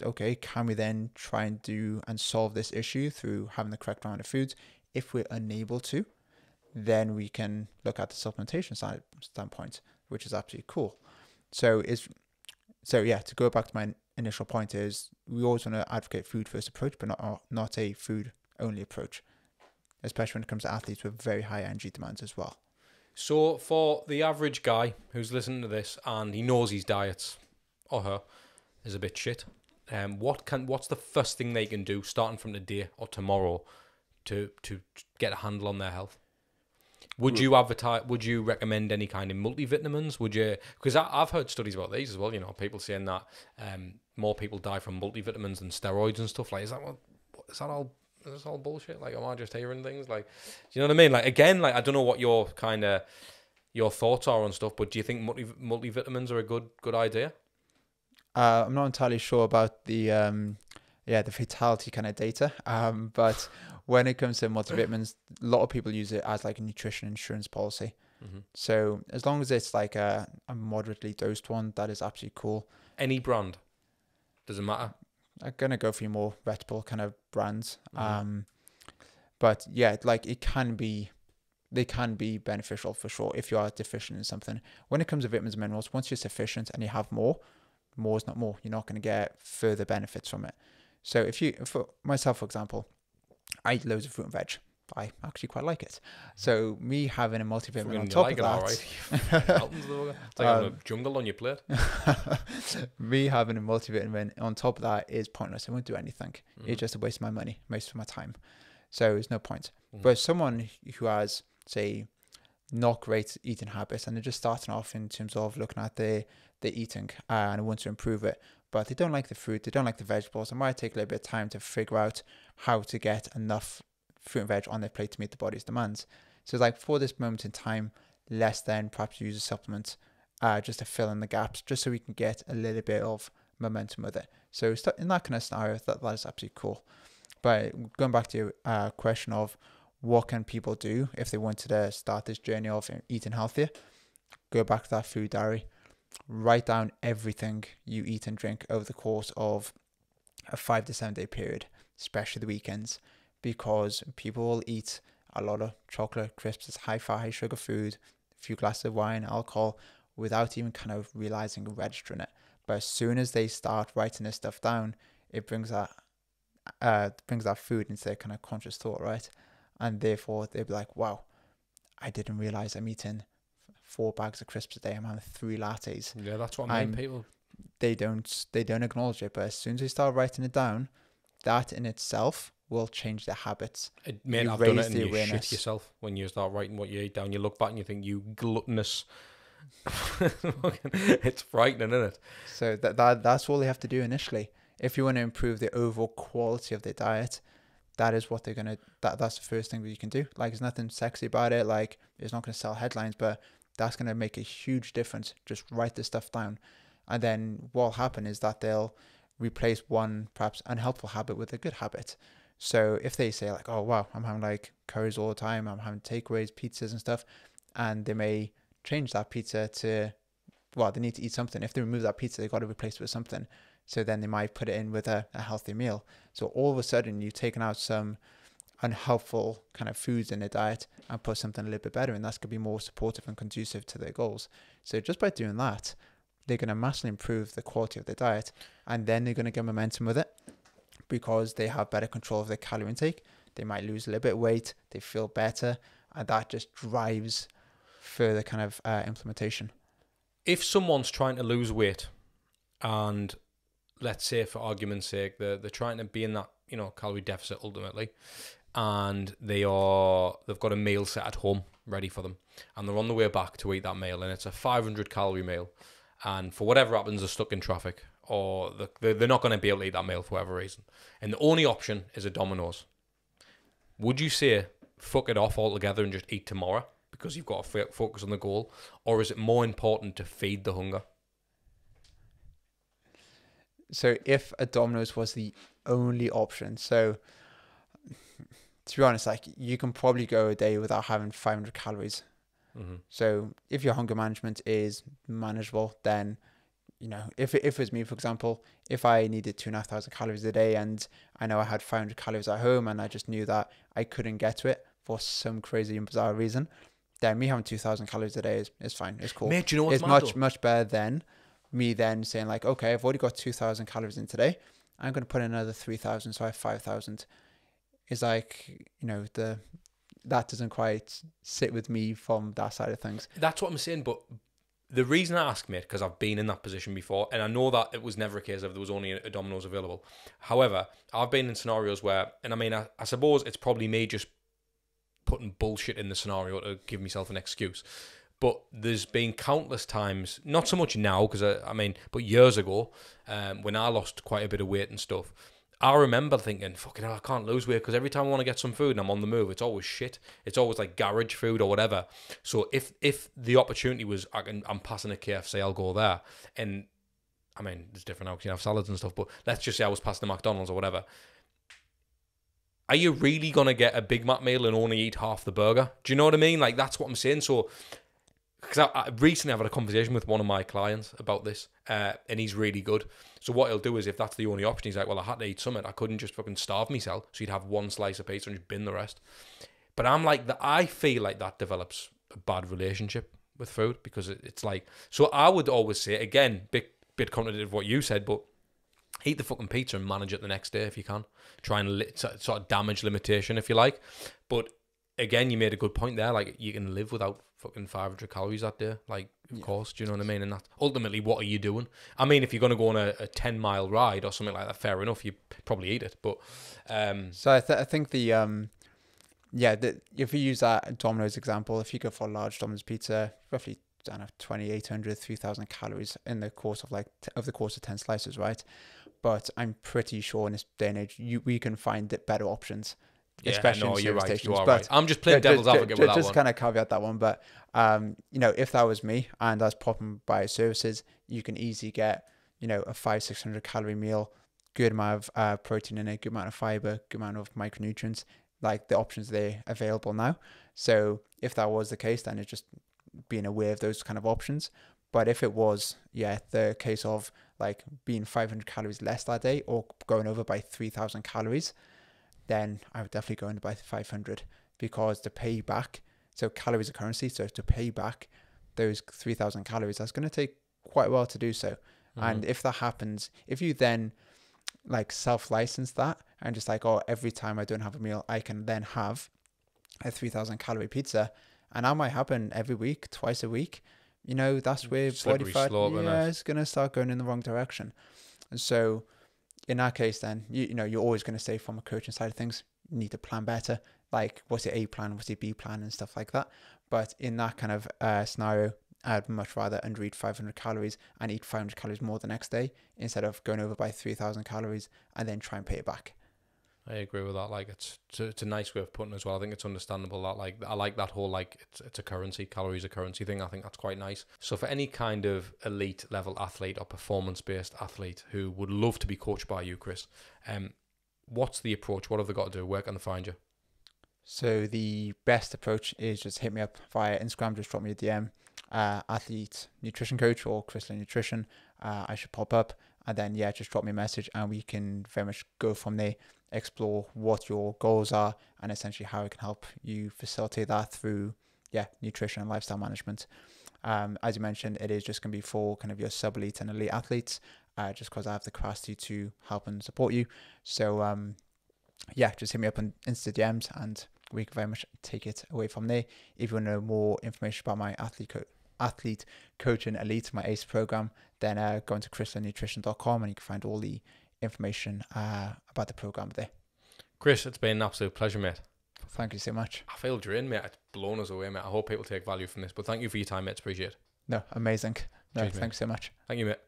okay, can we then try and do and solve this issue through having the correct amount of foods? If we're unable to, then we can look at the supplementation standpoint, which is absolutely cool. So to go back to my initial point is we always want to advocate food first approach, but not a food only approach, especially when it comes to athletes with very high energy demands as well. So for the average guy who's listening to this and he knows his diet or her is a bit shit, what's the first thing they can do starting from today or tomorrow to get a handle on their health? Would you recommend any kind of multivitamins? Would you? Because I've heard studies about these as well. People saying that more people die from multivitamins than steroids and stuff. Like, is that all bullshit? Like, am I just hearing things? Like, do you know what I mean? Like, again, like I don't know what your thoughts are on stuff, but do you think multivitamins are a good idea? I'm not entirely sure about the fatality kind of data. But when it comes to multivitamins, a lot of people use it as like a nutrition insurance policy. Mm-hmm. So as long as it's like a moderately dosed one, that is absolutely cool. Any brand? Doesn't matter. I'm going to go for your more reputable kind of brands. Mm-hmm. But yeah, like they can be beneficial for sure if you are deficient in something. When it comes to vitamins and minerals, once you're sufficient and you have more is not more. You're not going to get further benefits from it. So for myself, for example, I eat loads of fruit and veg. I actually quite like it. So me having a multivitamin on top of that, it's like having a jungle on your plate. Me having a multivitamin on top of that is pointless. It won't do anything. Mm-hmm. It's just a waste of my money, waste of my time. So there's no point. Mm-hmm. But someone who has, say, not great eating habits and they're just starting off in terms of looking at their eating and want to improve it, but they don't like the fruit, they don't like the vegetables, it might take a little bit of time to figure out how to get enough fruit and veg on their plate to meet the body's demands. So it's like for this moment in time, less than perhaps use a supplement just to fill in the gaps, just so we can get a little bit of momentum with it. So in that kind of scenario, that is absolutely cool. But going back to your question of what can people do if they wanted to start this journey of eating healthier, go back to that food diary, write down everything you eat and drink over the course of a 5 to 7 day period, especially the weekends, because people will eat a lot of chocolate, crisps, high fat, high sugar food, a few glasses of wine, alcohol, without even kind of realizing or registering it. But as soon as they start writing this stuff down, it brings that food into their kind of conscious thought, right? And therefore they'll be like, wow, I didn't realize I'm eating 4 bags of crisps a day. I'm having 3 lattes. Yeah, that's what I mean. People, they don't acknowledge it, but as soon as they start writing it down, that in itself will change their habits. I've done it, and you shit yourself when you start writing what you eat down. You look back and you think, you gluttonous. It's frightening, isn't it? So that's all they have to do initially. If you want to improve the overall quality of their diet, that's the first thing that you can do. Like, there's nothing sexy about it. Like, it's not going to sell headlines, but that's going to make a huge difference. Just write this stuff down. And then what will happen is that they'll replace one perhaps unhelpful habit with a good habit. So if they say like, oh wow, I'm having like curries all the time, I'm having takeaways, pizzas and stuff, and they may change that pizza to, well, they need to eat something. If they remove that pizza, they've got to replace it with something. So then they might put it in with a healthy meal. So all of a sudden you've taken out some unhelpful kind of foods in their diet and put something a little bit better, and that's going to be more supportive and conducive to their goals. So just by doing that, they're going to massively improve the quality of their diet, and then they're going to get momentum with it because they have better control of their calorie intake. They might lose a little bit of weight, they feel better, and that just drives further kind of implementation. If someone's trying to lose weight, and let's say for argument's sake, they're trying to be in that, you know, calorie deficit ultimately, and they've got a meal set at home ready for them, and they're on the way back to eat that meal, and it's a 500 calorie meal, and for whatever happens, they're stuck in traffic, or they're not going to be able to eat that meal for whatever reason, and the only option is a Domino's. Would you say fuck it off altogether and just eat tomorrow because you've got to focus on the goal, or is it more important to feed the hunger? So if a Domino's was the only option, so to be honest, like, you can probably go a day without having 500 calories. Mm-hmm. So if your hunger management is manageable, then, you know, if it was me, for example, if I needed 2,500 calories a day and I know I had 500 calories at home and I just knew that I couldn't get to it for some crazy and bizarre reason, then me having 2,000 calories a day is fine. It's cool. Mate, do you know what's It's much better than me then saying like, okay, I've already got 2,000 calories in today. I'm going to put in another 3,000, so I have 5,000. It's like, you know, that doesn't quite sit with me from that side of things. That's what I'm saying, but the reason I ask, mate, because I've been in that position before, and I know that it was never a case of there was only a Domino's available. However, I've been in scenarios where, and I mean, I suppose it's probably me just putting bullshit in the scenario to give myself an excuse. But there's been countless times, not so much now, because I mean, but years ago, when I lost quite a bit of weight and stuff, I remember thinking, fucking hell, I can't lose weight, because every time I want to get some food and I'm on the move, it's always shit. It's always like garage food or whatever. So if the opportunity was, I'm passing a KFC, I'll go there. And I mean, it's different now because you have salads and stuff, but let's just say I was passing the McDonald's or whatever. Are you really going to get a Big Mac meal and only eat half the burger? Do you know what I mean? Like, that's what I'm saying. So, because I recently I've had a conversation with one of my clients about this, and he's really good. So what he'll do is, if that's the only option, he's like, well, I had to eat something. I couldn't just fucking starve myself. So you'd have one slice of pizza and just bin the rest. But I'm like, I feel like that develops a bad relationship with food, because it's like, so I would always say, again, bit contradictory of what you said, but eat the fucking pizza and manage it the next day if you can. Try and sort of damage limitation, if you like. But again, you made a good point there. Like, you can live without fucking 500 calories that day. Like, of course, do you know what I mean? And that ultimately, what are you doing? I mean, if you're going to go on a 10-mile ride or something like that, fair enough, you probably eat it. But so I think if you use that Domino's example, if you go for a large Domino's pizza, roughly, I don't know, 2,800, 3,000 calories in the course of over the course of 10 slices, right? But I'm pretty sure in this day and age, we can find better options. Yeah, especially no, in you're service right. stations. You are But right. I'm just playing devil's advocate with that just one. kind of caveat that one. But you know, if that was me and I was popping by services, you can easily get, you know, a 500-600 calorie meal, good amount of protein in it, good amount of fiber, good amount of micronutrients. Like, the options there available now. So if that was the case, then it's just being aware of those kind of options. But if it was, the case of like being 500 calories less that day or going over by 3,000 calories, then I would definitely go in by 500, because to pay back, so calories are currency, so to pay back those 3,000 calories, that's going to take quite a while to do so. Mm-hmm. And if that happens, if you then like self-license that and just like, oh, every time I don't have a meal, I can then have a 3,000 calorie pizza, and that might happen every week, twice a week, you know, that's where body fat is going to start going in the wrong direction. And so in that case, then, you know, you're always going to say, from a coaching side of things, you need to plan better. Like, what's your A plan? What's your B plan and stuff like that. But in that kind of scenario, I'd much rather under-eat 500 calories and eat 500 calories more the next day, instead of going over by 3,000 calories and then try and pay it back. I agree with that. Like, it's a nice way of putting it as well. I think it's understandable that, like, I like that whole, like, it's a currency, calories a currency thing. I think that's quite nice. So for any kind of elite level athlete or performance-based athlete who would love to be coached by you, Chris, what's the approach? What have they got to do? Where can they find you? So the best approach is just hit me up via Instagram. Just drop me a DM, Athlete Nutrition Coach or Chris Lane Nutrition. I should pop up, and then just drop me a message, and we can very much go from there. Explore what your goals are and essentially how it can help you facilitate that through nutrition and lifestyle management. As you mentioned, it is just going to be for kind of your sub-elite and elite athletes, just because I have the capacity to help and support you. So yeah, just hit me up on Insta DMs and we can very much take it away from there. If you want to know more information about my athlete coaching elite, my ACE program, then go into crystalnutrition.com and you can find all the information about the program there. Chris, it's been an absolute pleasure, mate. Thank you so much. I feel drained, mate. It's blown us away, mate. I hope people take value from this, but thank you for your time, mate. It's appreciated. No, amazing. No, Cheers, thanks so much. Thank you, mate.